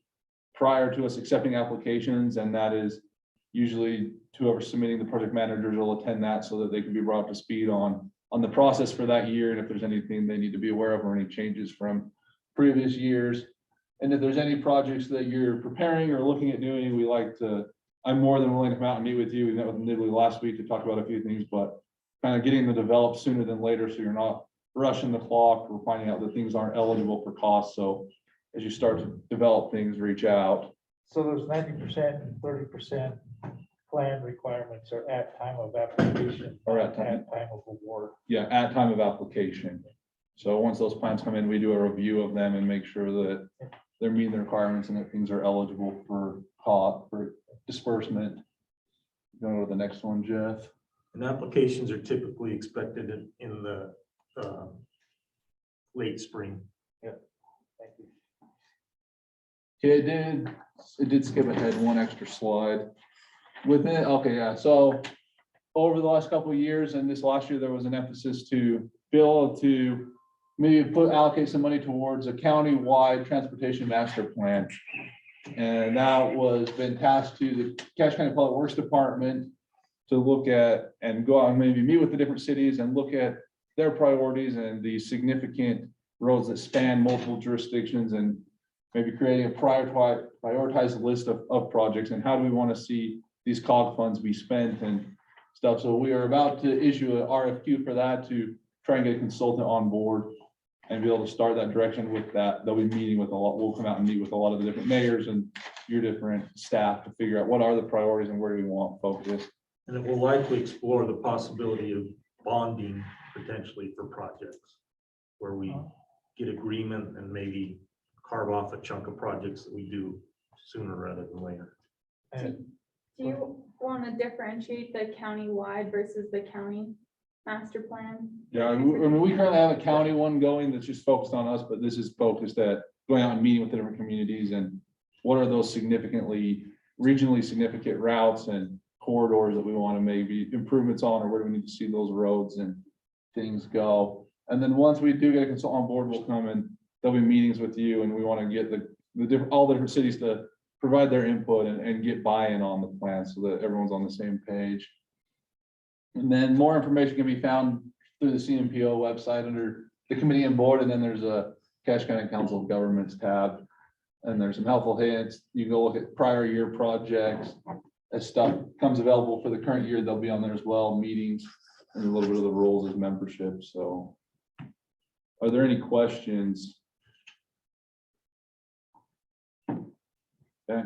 prior to us accepting applications, and that is usually whoever's submitting, the project managers will attend that so that they can be brought up to speed on the process for that year, and if there's anything they need to be aware of or any changes from previous years. And if there's any projects that you're preparing or looking at doing, I'm more than willing to come out and meet with you. We met with Nibley last week to talk about a few things, but kind of getting them developed sooner than later, so you're not rushing the clock or finding out that things aren't eligible for cost. So as you start to develop things, reach out. So those 90% and 30% plan requirements are at time of application Or not at time. time of award. Yeah, at time of application. So once those plans come in, we do a review of them and make sure that they're meeting the requirements and that things are eligible for disbursement. Go to the next one, Jeff. And applications are typically expected in the late spring. Thank you. Okay, it did skip ahead one extra slide. Okay, yeah, so over the last couple of years and this last year, there was an emphasis to be able to maybe allocate some money towards a county-wide transportation master plan. And that was been tasked to the Cache County Public Works Department to look at and go out and maybe meet with the different cities and look at their priorities and the significant roads that span multiple jurisdictions, and maybe creating a prioritized list of projects and how do we want to see these COG funds be spent. And stuff. So we are about to issue an RFQ for that to try and get a consultant on board and be able to start that direction with that. They'll be meeting with we'll come out and meet with a lot of the different mayors and your different staff to figure out what are the priorities and where do we want focus. And it will likely explore the possibility of bonding potentially for projects where we get agreement and maybe carve off a chunk of projects that we do sooner rather than later. And Do you want to differentiate the county-wide versus the county master plan? Yeah, I mean, we currently have a county one going that's just focused on us, but this is focused at going out and meeting with the different communities and what are those regionally significant routes and corridors that we want to maybe improvements on, or where do we need to see those roads and things go. And then once we do get a consultant on board, we'll come and there'll be meetings with you, and we want to get all the different cities to provide their input and get buy-in on the plan so that everyone's on the same page. And then more information can be found through the CMPO website under the committee and board, and then there's a Cache County Council of Governments tab. And there's some helpful hints. You can go look at prior year projects. As stuff comes available for the current year, they'll be on there as well, meetings and a little bit of the rules as membership. So are there any questions? Okay,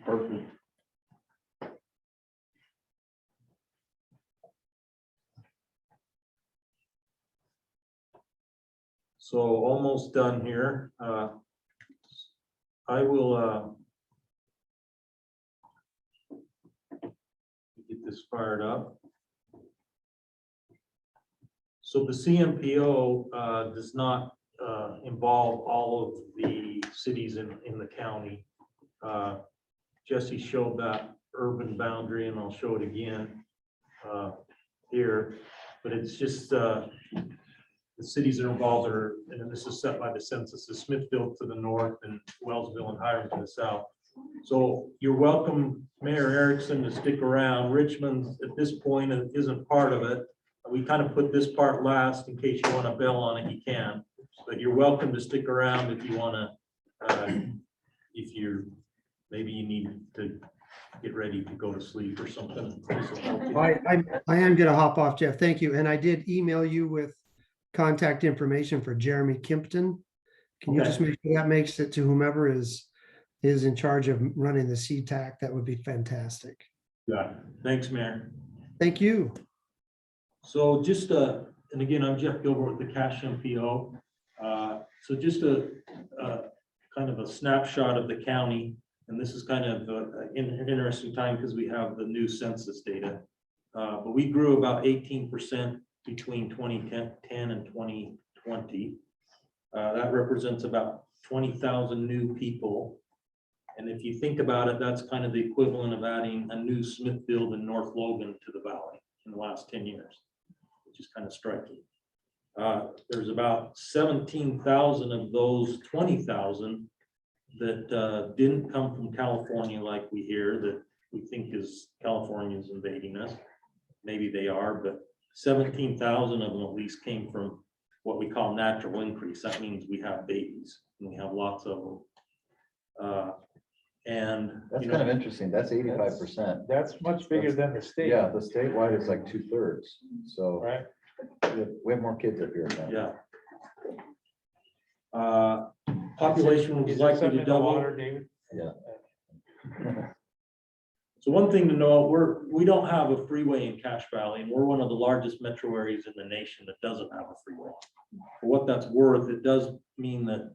perfect. So almost done here. I will get this fired up. So the CMPO does not involve all of the cities in the county. Jesse showed that urban boundary, and I'll show it again here, but it's just the cities that are involved are, and this is set by the census, is Smithfield to the north and Wellsville and Hiram to the south. So you're welcome, Mayor Erickson, to stick around. Richmond at this point isn't part of it. We kind of put this part last in case you want to bail on it, you can. But you're welcome to stick around if you want to, maybe you need to get ready to go to sleep or something. This will help you. I am gonna hop off, Jeff. Thank you. And I did email you with contact information for Jeremy Kimpton. Can you just make sure that makes it to whomever is in charge of running the CTAC? That would be fantastic. Yeah, thanks, Mayor. Thank you. So just, and again, I'm Jeff Gilbert with the Cache MPO. So just a kind of a snapshot of the county. And this is kind of an interesting time because we have the new census data. But we grew about 18% between 2010 and 2020. That represents about 20,000 new people. And if you think about it, that's kind of the equivalent of adding a new Smithfield and North Logan to the valley in the last 10 years, which is kind of striking. There's about 17,000 of those 20,000 that didn't come from California like we hear, that we think is California's invading us. Maybe they are, but 17,000 of them at least came from what we call natural increase. That means we have babies and we have lots of them. And That's kind of interesting. That's 85%. that's much bigger than the state. Yeah, the statewide is like 2/3. So Right? we have more kids up here. Now. yeah. Population was Is there likely something to in the double. water, David? Yeah. So one thing to know, we don't have a freeway in Cache Valley, and we're one of the largest metro areas in the nation that doesn't have a freeway. For what that's worth, it does mean that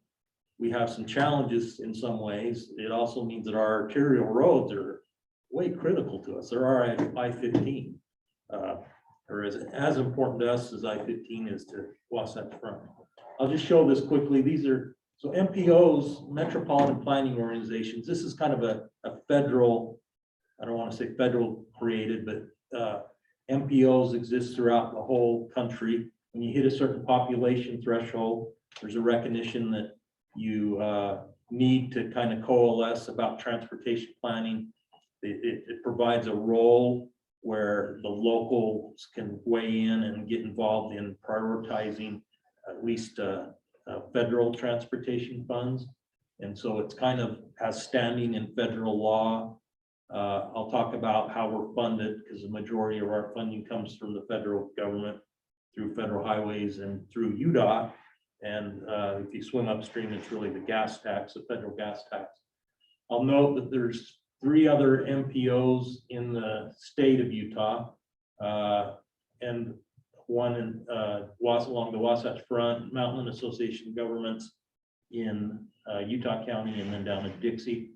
we have some challenges in some ways. It also means that our arterial roads are way critical to us. There are I-15, or as important to us as I-15 is to Wasatch Front. I'll just show this quickly. These are, so MPOs, Metropolitan Planning Organizations. This is kind of a federal, I don't want to say federal created, but MPOs exist throughout the whole country. When you hit a certain population threshold, there's a recognition that you need to kind of coalesce about transportation planning. It provides a role where the locals can weigh in and get involved in prioritizing at least federal transportation funds. And so it's kind of has standing in federal law I'll talk about how we're funded, because the majority of our funding comes from the federal government through federal highways and through UDOT. And if you swim upstream, it's really the gas tax, the federal gas tax. I'll note that there's 3 other MPOs in the state of Utah, and one in along the Wasatch Front, Mountain Association of Governments in Utah County, and then down in Dixie.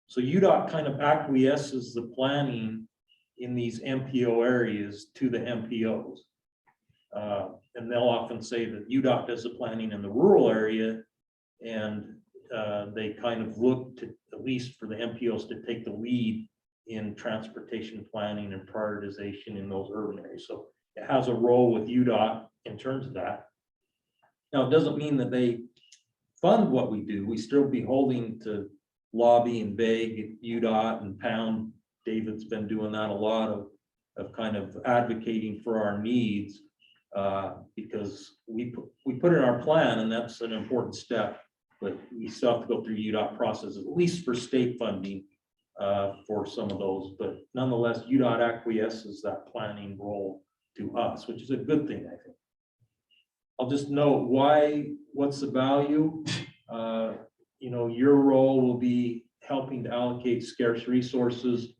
So UDOT kind of acquiesces the planning in these MPO areas to the MPOs. And they'll often say that UDOT does the planning in the rural area, and they kind of look to, at least for the MPOs, to take the lead in transportation planning and prioritization in those urban areas. So it has a role with UDOT in terms of that. Now, it doesn't mean that they fund what we do. We still be holding to lobby and beg UDOT and pound. David's been doing that a lot of kind of advocating for our needs, because we put in our plan, and that's an important step, but we still have to go through UDOT processes, at least for state funding for some of those. But nonetheless, UDOT acquiesces that planning role to us, which is a good thing, I think. I'll just note what's the value? You know, your role will be helping to allocate scarce resources,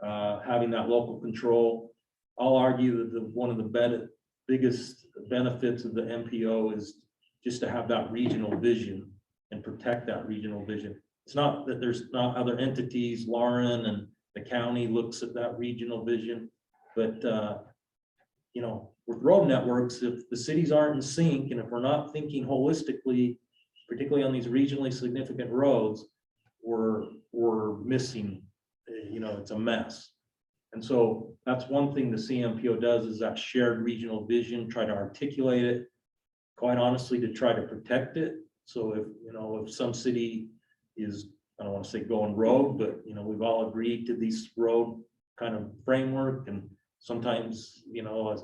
having that local control. I'll argue that one of the biggest benefits of the MPO is just to have that regional vision and protect that regional vision. It's not that there's not other entities, Lauren and the county looks at that regional vision, but you know, with road networks, if the cities aren't in sync, and if we're not thinking holistically, particularly on these regionally significant roads, we're missing, you know, it's a mess. And so that's one thing the CMPO does, is that shared regional vision, try to articulate it, quite honestly, to try to protect it. So if, you know, if some city is, I don't want to say going rogue, but, you know, we've all agreed to this road kind of framework, and sometimes, you know,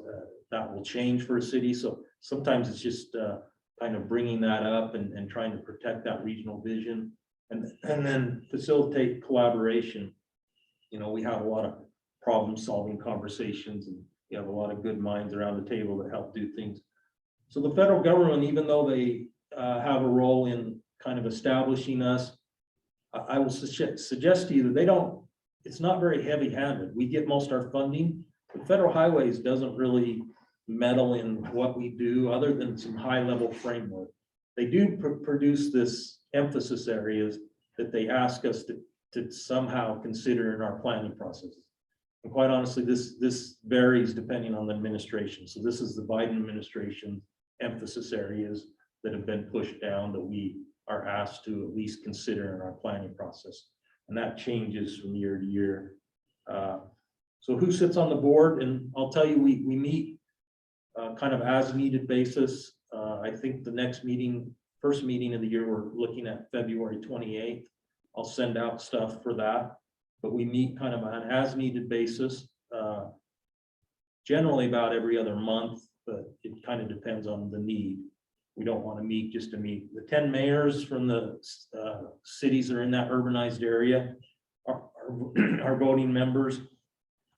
that will change for a city. So sometimes it's just kind of bringing that up and trying to protect that regional vision, and then facilitate collaboration. You know, we have a lot of problem-solving conversations, and you have a lot of good minds around the table that help do things. So the federal government, even though they have a role in kind of establishing us, I will suggest to you that they don't, it's not very heavy-handed. We get most of our funding. The federal highways doesn't really meddle in what we do, other than some high-level framework. They do produce this emphasis areas that they ask us to somehow consider in our planning processes. And quite honestly, this varies depending on the administration. So this is the Biden administration emphasis areas that have been pushed down that we are asked to at least consider in our planning process. And that changes from year to year. So who sits on the board? And I'll tell you, we meet kind of as needed basis. I think the next meeting, first meeting of the year, we're looking at February 28th. I'll send out stuff for that, but we meet kind of on an as needed basis, generally about every other month, but it kind of depends on the need. We don't want to meet just to meet. The 10 mayors from the cities that are in that urbanized area are voting members.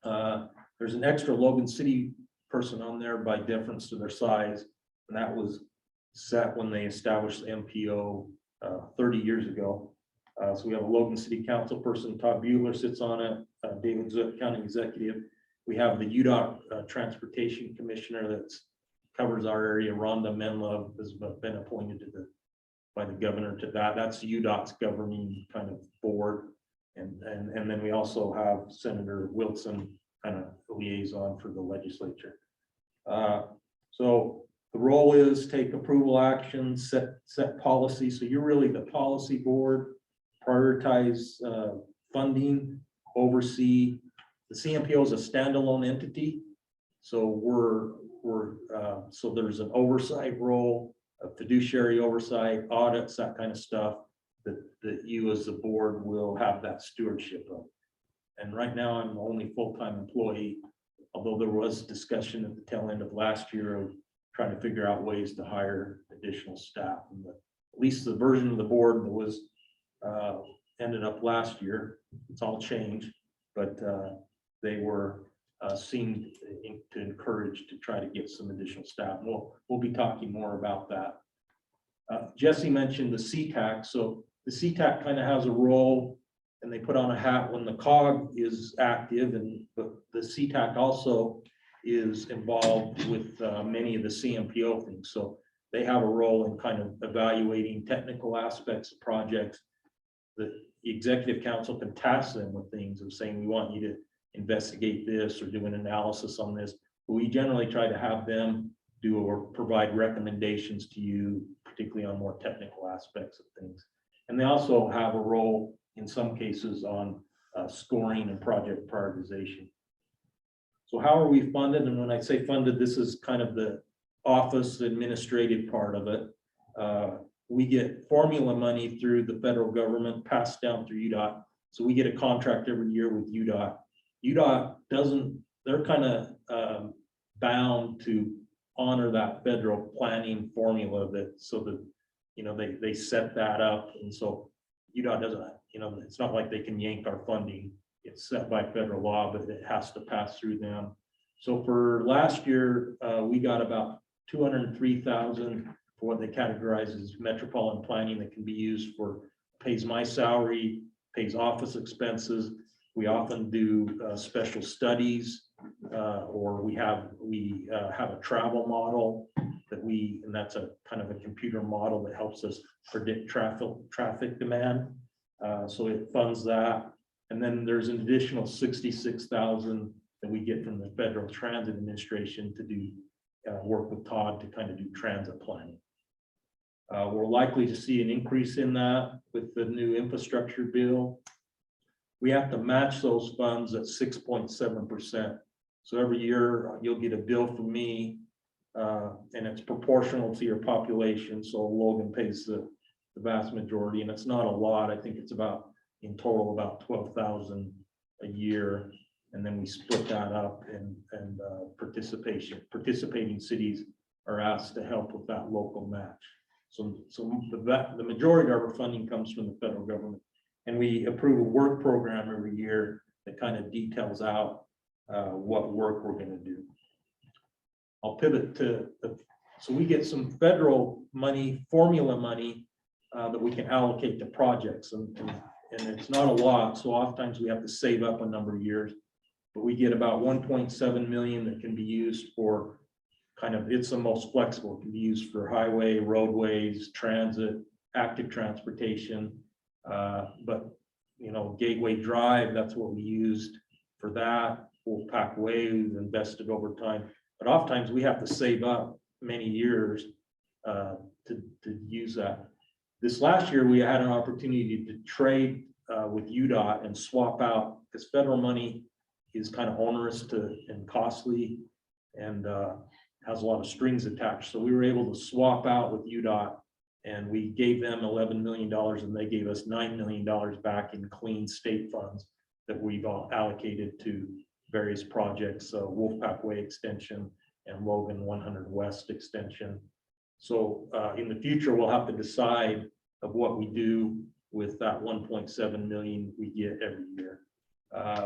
There's an extra Logan City person on there by deference to their size, and that was set when they established the MPO 30 years ago. So we have a Logan City Council person, Todd Bueller sits on it, David Zook, County Executive. We have the UDOT Transportation Commissioner that covers our area. Rhonda Menlove has been appointed by the governor to that. That's UDOT's governing kind of board. And then we also have Senator Wilson, kind of liaison for the legislature. So the role is take approval actions, set policy. So you're really the policy board, prioritize funding, oversee. The CMPO is a standalone entity. So so there's an oversight role, a fiduciary oversight, audits, that kind of stuff that you as the board will have that stewardship of. And right now I'm the only full-time employee, although there was discussion at the tail end of last year of trying to figure out ways to hire additional staff. And at least the version of the board that was ended up last year, it's all changed. but they were seemed to encourage to try to get some additional staff. We'll be talking more about that. Jesse mentioned the CTAC. So the CTAC kind of has a role, and they put on a hat when the COG is active, but the CTAC also is involved with many of the CMPO things. So they have a role in kind of evaluating technical aspects of projects. The executive council can task them with things of saying, we want you to investigate this or do an analysis on this. But we generally try to have them do or provide recommendations to you, particularly on more technical aspects of things. And they also have a role in some cases on scoring and project prioritization. So how are we funded? And when I say funded, this is kind of the office administrative part of it. We get formula money through the federal government passed down through UDOT. So we get a contract every year with UDOT. UDOT doesn't, they're kind of bound to honor that federal planning formula that, so that, you know, they set that up. And so UDOT doesn't, you know, it's not like they can yank our funding. It's set by federal law, but it has to pass through them. So for last year, we got about 203,000 for what they categorize as metropolitan planning that can be used for, pays my salary, pays office expenses. We often do special studies, or we have a travel model that and that's a kind of a computer model that helps us predict traffic demand. So it funds that. And then there's an additional 66,000 that we get from the Federal Transit Administration to do work with Todd to kind of do transit planning. We're likely to see an increase in that with the new infrastructure bill. We have to match those funds at 6.7%. So every year you'll get a bill from me, and it's proportional to your population. So Logan pays the vast majority, and it's not a lot. I think it's about, in total, about 12,000 a year. And then we split that up, and participating cities are asked to help with that local match. So the majority of our funding comes from the federal government, and we approve a work program every year that kind of details out what work we're going to do. I'll pivot to so we get some federal money, formula money that we can allocate to projects, and it's not a lot. So oftentimes we have to save up a number of years, but we get about 1.7 million that can be used for kind of, it's the most flexible. It can be used for highway, roadways, transit, active transportation. But you know, Gateway Drive, that's what we used for that. Wolfpack Way, we've invested over time, but oftentimes we have to save up many years to use that. This last year, we had an opportunity to trade with UDOT and swap out, because federal money is kind of onerous and costly, and has a lot of strings attached. So we were able to swap out with UDOT, and we gave them $11 million, and they gave us $9 million back in clean state funds that we've allocated to various projects, Wolfpack Way extension and Logan 100 West extension. So in the future, we'll have to decide of what we do with that 1.7 million we get every year.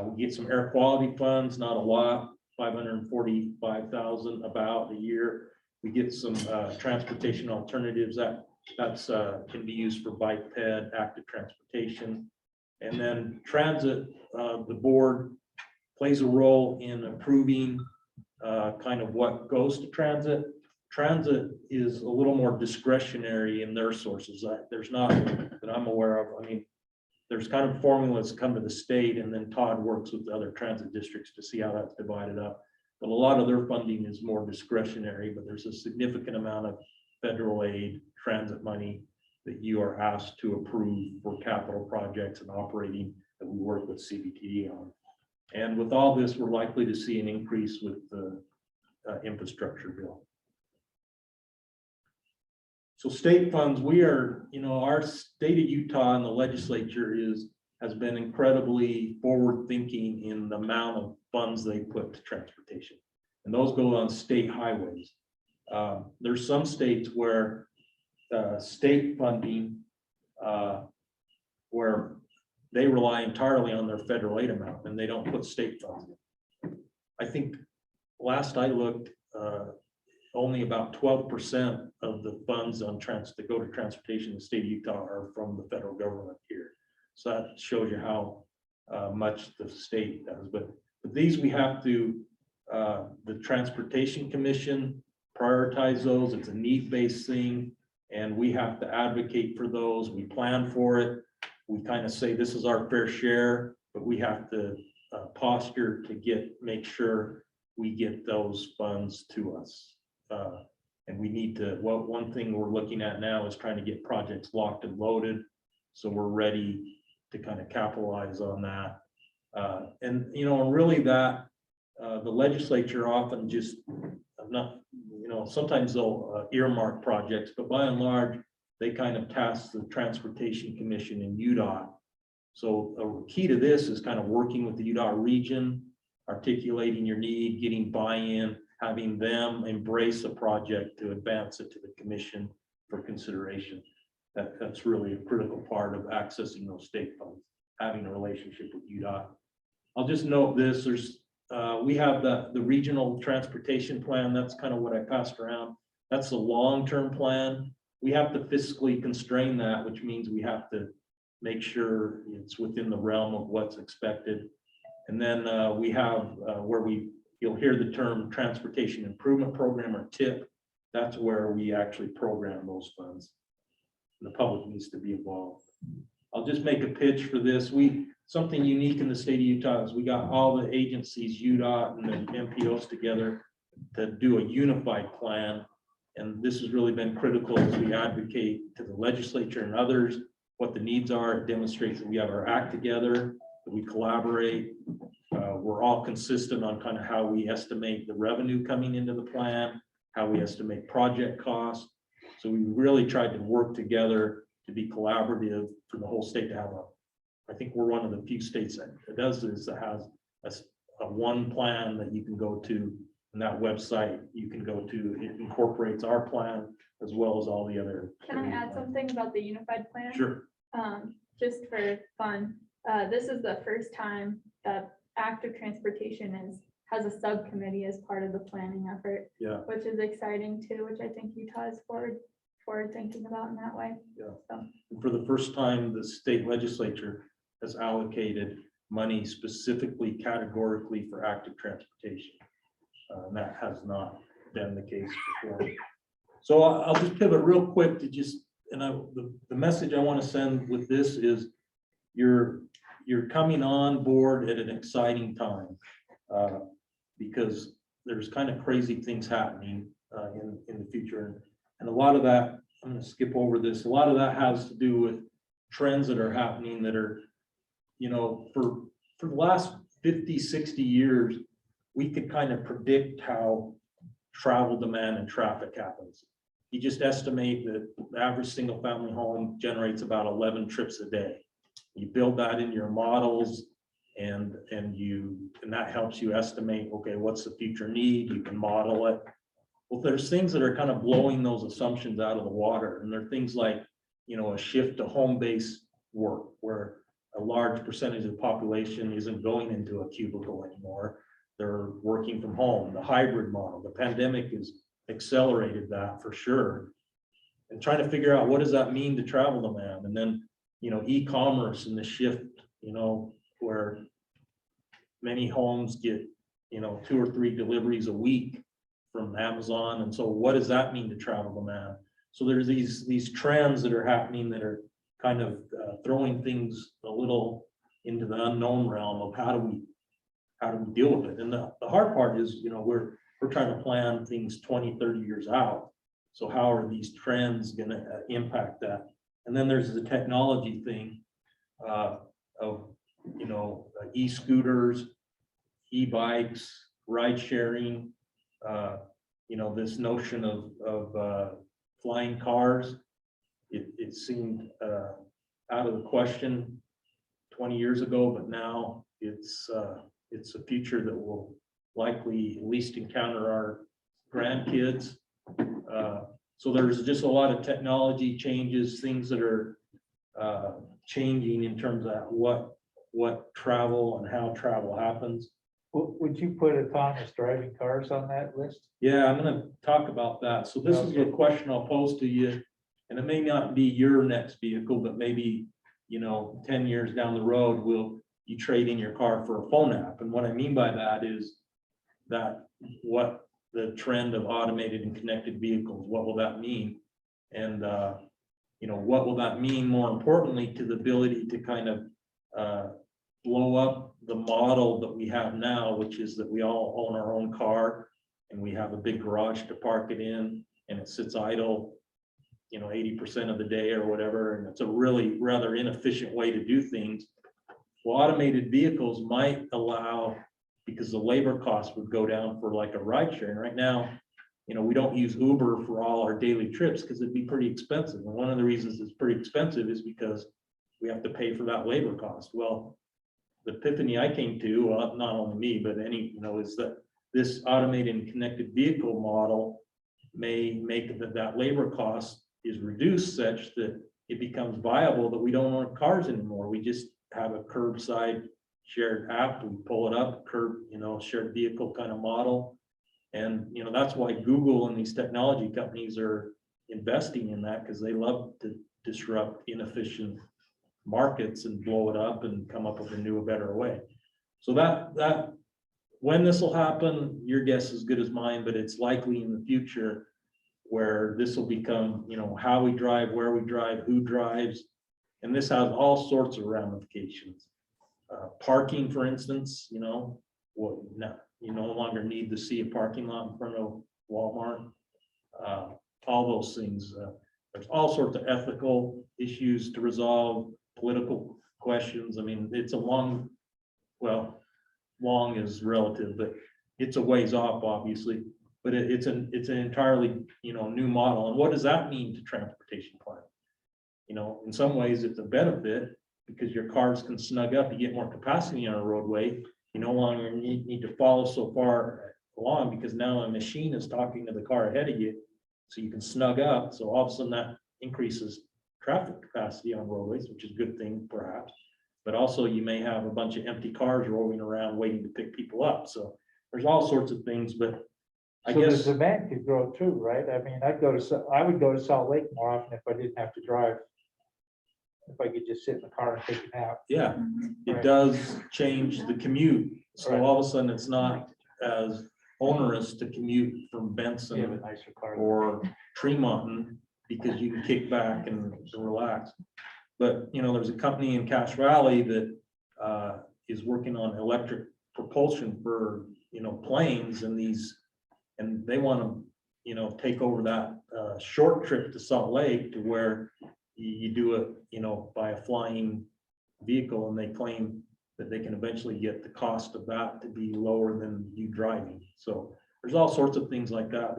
We get some air quality funds, not a lot, 545,000 about a year. We get some transportation alternatives that's can be used for bike ped, active transportation. And then transit, the board plays a role in approving kind of what goes to transit. Transit is a little more discretionary in their sources. There's not that I'm aware of. I mean, there's kind of formulas come to the state, and then Todd works with the other transit districts to see how that's divided up. But a lot of their funding is more discretionary, but there's a significant amount of federal aid, transit money that you are asked to approve for capital projects and operating that we work with CBTD on. And with all this, we're likely to see an increase with the infrastructure bill. So state funds, we are, you know, our state of Utah and the legislature has been incredibly forward thinking in the amount of funds they put to transportation. And those go on state highways. There's some states where state funding, where they rely entirely on their federal aid amount and they don't put state funds in. I think last I looked, only about 12% of the funds on that go to transportation in the state of Utah are from the federal government here. So that shows you how much the state does. But these we have to, the Transportation Commission prioritize those. It's a need-based thing, and we have to advocate for those. We plan for it. We kind of say this is our fair share, but we have to posture to make sure we get those funds to us. And we need to, well, one thing we're looking at now is trying to get projects locked and loaded. So we're ready to kind of capitalize on that. And, you know, really that the legislature often just not, you know, sometimes they'll earmark projects, but by and large, they kind of task the Transportation Commission in UDOT. So a key to this is kind of working with the UDOT region, articulating your need, getting buy-in, having them embrace a project to advance it to the commission for consideration. That's really a critical part of accessing those state funds, having a relationship with UDOT. I'll just note this, we have the regional transportation plan. That's kind of what I passed around. That's the long-term plan. We have to fiscally constrain that, which means we have to make sure it's within the realm of what's expected. And then we have where you'll hear the term Transportation Improvement Program, or TIP. That's where we actually program those funds. The public needs to be involved. I'll just make a pitch for this. Something unique in the state of Utah is we got all the agencies, UDOT and the MPOs together to do a unified plan. And this has really been critical as we advocate to the legislature and others what the needs are. It demonstrates that we have our act together, that we collaborate. We're all consistent on kind of how we estimate the revenue coming into the plan, how we estimate project costs. So we really tried to work together to be collaborative for the whole state to have I think we're one of the few states that does this, that has a one plan that you can go to, and that website you can go to. It incorporates our plan as well as all the other. Can I add something about the unified plan? Sure. Just for fun, this is the first time that active transportation has a subcommittee as part of the planning effort. Yeah. Which is exciting too, which I think Utah is forward thinking about in that way. Yeah. So. For the first time, the state legislature has allocated money specifically categorically for active transportation. And that has not been the case before. So I'll just pivot real quick to the message I want to send with this is you're coming on board at an exciting time because there's kind of crazy things happening in the future. And a lot of that, I'm going to skip over this. A lot of that has to do with trends that are happening that are, you know, for the last 50, 60 years, we could kind of predict how travel demand and traffic happens. You just estimate that the average single family home generates about 11 trips a day. You build that in your models and that helps you estimate, okay, what's the future need? You can model it. Well, there's things that are kind of blowing those assumptions out of the water. And there are things like, you know, a shift to home-based work where a large percentage of the population isn't going into a cubicle anymore. They're working from home, the hybrid model. The pandemic has accelerated that for sure. And trying to figure out what does that mean to travel demand? And then, you know, e-commerce and the shift, you know, where many homes get, you know, 2 or 3 deliveries a week from Amazon. And so what does that mean to travel demand? So there's these trends that are happening that are kind of throwing things a little into the unknown realm of how do we deal with it? And the hard part is, you know, we're trying to plan things 20, 30 years out. So how are these trends going to impact that? And then there's the technology thing of, you know, e-scooters, e-bikes, ride sharing, you know, this notion of flying cars. It seemed out of the question 20 years ago, but now it's a future that will likely at least encounter our grandkids. So there's just a lot of technology changes, things that are changing in terms of what travel and how travel happens. Would you put autonomous driving cars on that list? Yeah, I'm gonna talk about that. So this is a question I'll pose to you, and it may not be your next vehicle, but maybe, 10 years down the road, will you trade in your car for a phone app? And what I mean by that is that what the trend of automated and connected vehicles, what will that mean? And, what will that mean more importantly to the ability to kind of blow up the model that we have now, which is that we all own our own car and we have a big garage to park it in and it sits idle, 80% of the day or whatever. And it's a really rather inefficient way to do things. Well, automated vehicles might allow, because the labor costs would go down for like a ride sharing. Right now, we don't use Uber for all our daily trips because it'd be pretty expensive. And one of the reasons it's pretty expensive is because we have to pay for that labor cost. Well, the epiphany I came to, well, not only me, but is that this automated and connected vehicle model may make that labor cost is reduced such that it becomes viable that we don't own cars anymore. We just have a curbside shared app. We pull it up, shared vehicle kind of model. And, that's why Google and these technology companies are investing in that, because they love to disrupt inefficient markets and blow it up and come up with a new, better way. So that when this will happen, your guess is as good as mine, but it's likely in the future where this will become, how we drive, where we drive, who drives. And this has all sorts of ramifications. Parking, for instance, you no longer need to see a parking lot in front of Walmart. All those things. There's all sorts of ethical issues to resolve, political questions. I mean, it's a long is relative, but it's a ways off, obviously. But it's an entirely, new model. And what does that mean to transportation planning? In some ways it's a benefit because your cars can snug up, you get more capacity on a roadway. You no longer need to follow so far along because now a machine is talking to the car ahead of you. So you can snug up. So all of a sudden that increases traffic capacity on roadways, which is a good thing perhaps. But also you may have a bunch of empty cars rolling around waiting to pick people up. So there's all sorts of things, but I So the guess, demand could grow too, right? I mean, I would go to Salt Lake more often if I didn't have to drive. If I could just sit in the car and take a nap. yeah, it Right. does change the commute. So Right. all of a sudden it's not as onerous to commute from You have a Benson nicer car. or Tremonton because you can kick back and relax. But, there's a company in Cache Valley that is working on electric propulsion for, planes and they want to, take over that short trip to Salt Lake to where you do it, by a flying vehicle, and they claim that they can eventually get the cost of that to be lower than you driving. So there's all sorts of things like that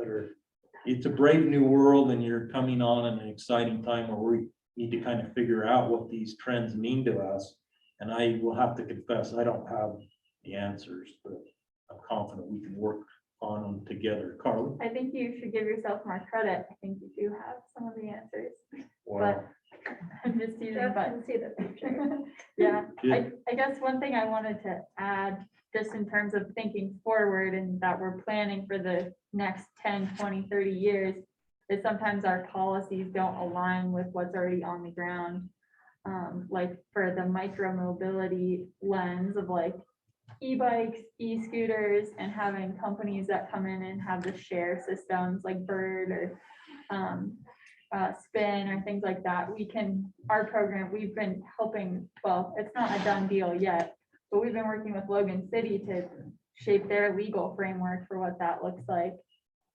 it's a brave new world, and you're coming on in an exciting time where we need to kind of figure out what these trends mean to us. And I will have to confess, I don't have the answers, but I'm confident we can work on them together. Carly? I think you should give yourself more credit. I think you do have some of the answers. Wow. I'm just teasing, Jeff but can see the picture. yeah, Good. I guess one thing I wanted to add, just in terms of thinking forward and that we're planning for the next 10, 20, 30 years, is sometimes our policies don't align with what's already on the ground. Like for the micro mobility lens of like e-bikes, e-scooters, and having companies that come in and have the share systems like Bird or Spin or things like that. Our program, we've been helping, well, it's not a done deal yet, but we've been working with Logan City to shape their legal framework for what that looks like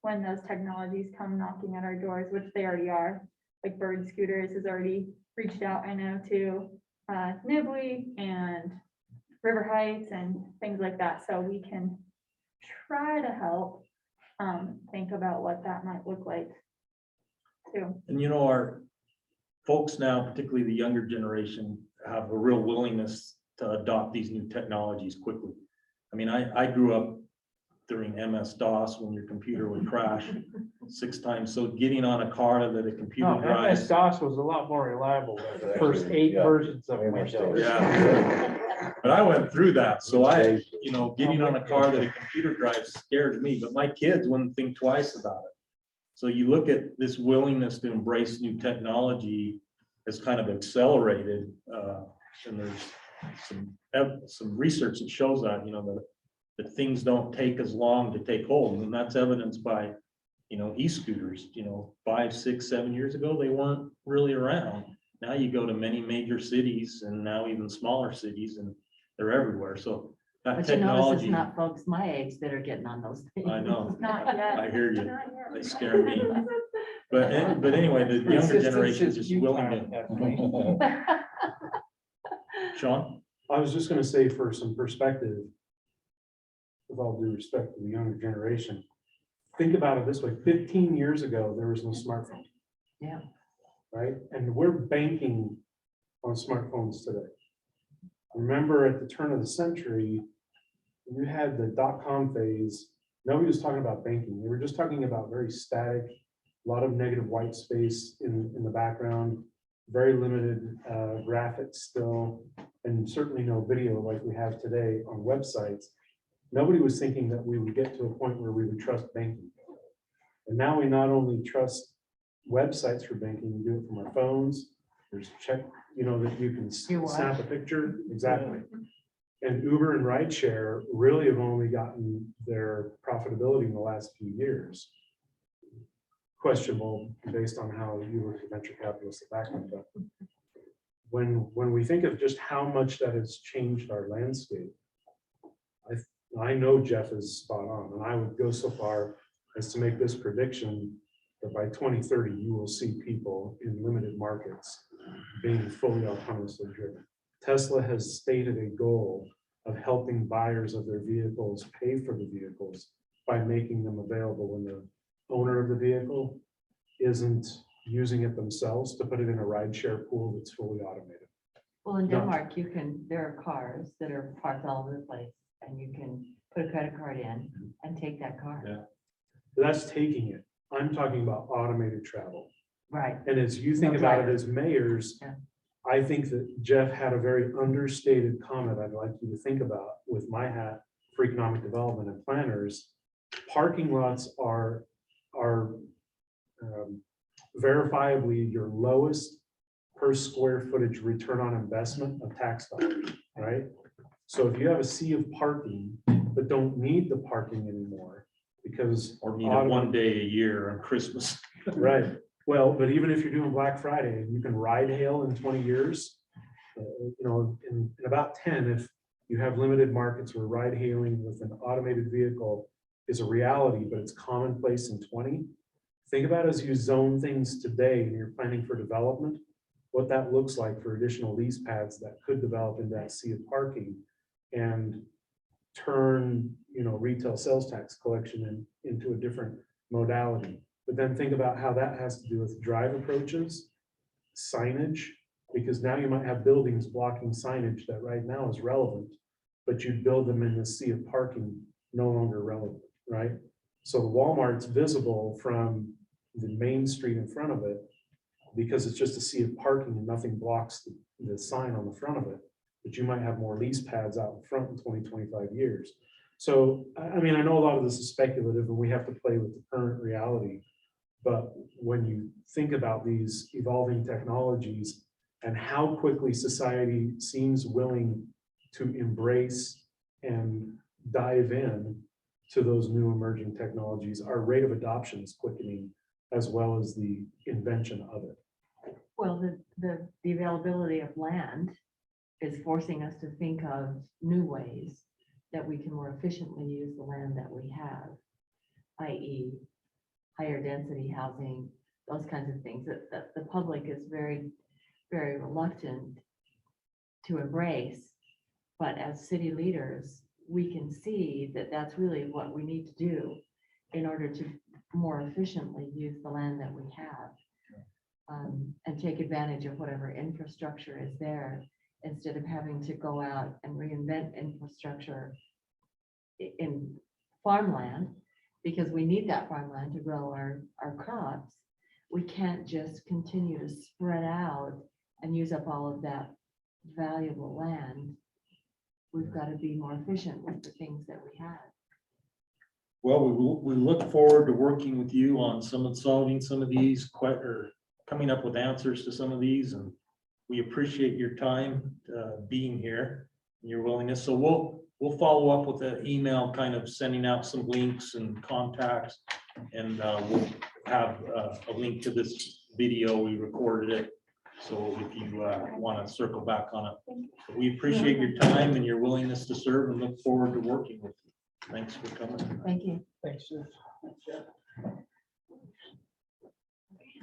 when those technologies come knocking at our doors, which they already are. Like Bird Scooters has already reached out, I know, to Nibley and River Heights and things like that. So we can try to help think about what that might look like too. And our folks now, particularly the younger generation, have a real willingness to adopt these new technologies quickly. I mean, I grew up during MS-DOS when your computer would crash 6 times. So getting on a car that a computer No, drives. MS-DOS was a lot more reliable than the first Actually, 8 yeah. versions of Way more Windows. stable. Yeah. But I went through that, so getting on a car that a computer drives scared me, but my kids wouldn't think twice about it. So you look at this willingness to embrace new technology has kind of accelerated, and there's some research that shows that, that things don't take as long to take hold, and that's evidenced by, e-scooters, 5, 6, 7 years ago, they weren't really around. Now you go to many major cities and now even smaller cities, and they're everywhere. So that But you notice it's technology, not folks my age that are getting on those things. I know, Not yet. I hear you, Not yet. they scare me. But anyway, the younger Persistence generation is is just futile, willing to, definitely. Sean? I was just gonna say for some perspective, with all due respect to the younger generation, think about it this way, 15 years ago, there was no smartphone. Yeah. Right? And we're banking on smartphones today. Remember at the turn of the century, you had the dot-com phase, nobody was talking about banking. They were just talking about very static, a lot of negative white space in the background, very limited graphics still, and certainly no video like we have today on websites. Nobody was thinking that we would get to a point where we would trust banking. And now we not only trust websites for banking, we do it from our phones. There's check, that you can You what? snap a picture. Exactly. And Uber and rideshare really have only gotten their profitability in the last few years. Questionable based on how you were a venture capitalist back then, but when we think of just how much that has changed our landscape, I know Jeff is spot on, and I would go so far as to make this prediction that by 2030, you will see people in limited markets being fully autonomously driven. Tesla has stated a goal of helping buyers of their vehicles pay for the vehicles by making them available when the owner of the vehicle isn't using it themselves to put it in a rideshare pool that's fully automated. Well, in No. Denmark, there are cars that are parked all over the place, and you can put a credit card in and take that car. Yeah. That's taking it. I'm talking about automated travel. Right. And as you think No about it driver. as mayors, Yeah. I think that Jeff had a very understated comment I'd like you to think about with my hat for economic development and planners. Parking lots are verifiably your lowest per square footage return on investment of tax dollars, right? So if you have a sea of parking, but don't need the parking anymore because. Or need it one day a year on Christmas. Right. Well, but even if you're doing Black Friday and you can ride hail in 20 years, in about 10, if you have limited markets where ride hailing with an automated vehicle is a reality, but it's commonplace in 20, think about as you zone things today and you're planning for development, what that looks like for additional lease pads that could develop into that sea of parking and turn, retail sales tax collection into a different modality. But then think about how that has to do with drive approaches, signage, because now you might have buildings blocking signage that right now is relevant, but you build them in the sea of parking, no longer relevant, right? So the Walmart's visible from the main street in front of it because it's just a sea of parking and nothing blocks the sign on the front of it. But you might have more lease pads out in front in 20, 25 years. So, I know a lot of this is speculative and we have to play with the current reality. But when you think about these evolving technologies and how quickly society seems willing to embrace and dive in to those new emerging technologies, our rate of adoption is quickening as well as the invention of it. Well, the availability of land is forcing us to think of new ways that we can more efficiently use the land that we have, i.e. higher density housing, those kinds of things that the public is very, very reluctant to embrace. But as city leaders, we can see that that's really what we need to do in order to more efficiently use the land that we have. And take advantage of whatever infrastructure is there instead of having to go out and reinvent infrastructure in farmland, because we need that farmland to grow our crops. We can't just continue to spread out and use up all of that valuable land. We've got to be more efficient with the things that we have. Well, we look forward to working with you on solving some of these, or coming up with answers to some of these, and we appreciate your time being here and your willingness. So we'll follow up with an email, kind of sending out some links and contacts, and we'll have a link to this video. We recorded it, so if you want to circle back on it. But we appreciate your time and your willingness to serve, and look forward to working with you. Thanks for coming. Thank you. Thanks, Jeff.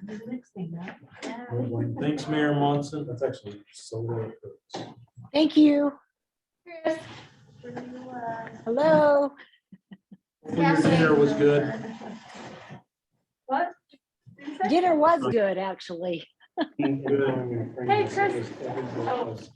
The next thing, Matt. Thanks, Mayor Monson. That's actually so. Thank you. Chris. Hello. Your dinner was good. What? Dinner was good, actually. Hey, Chris. Chris.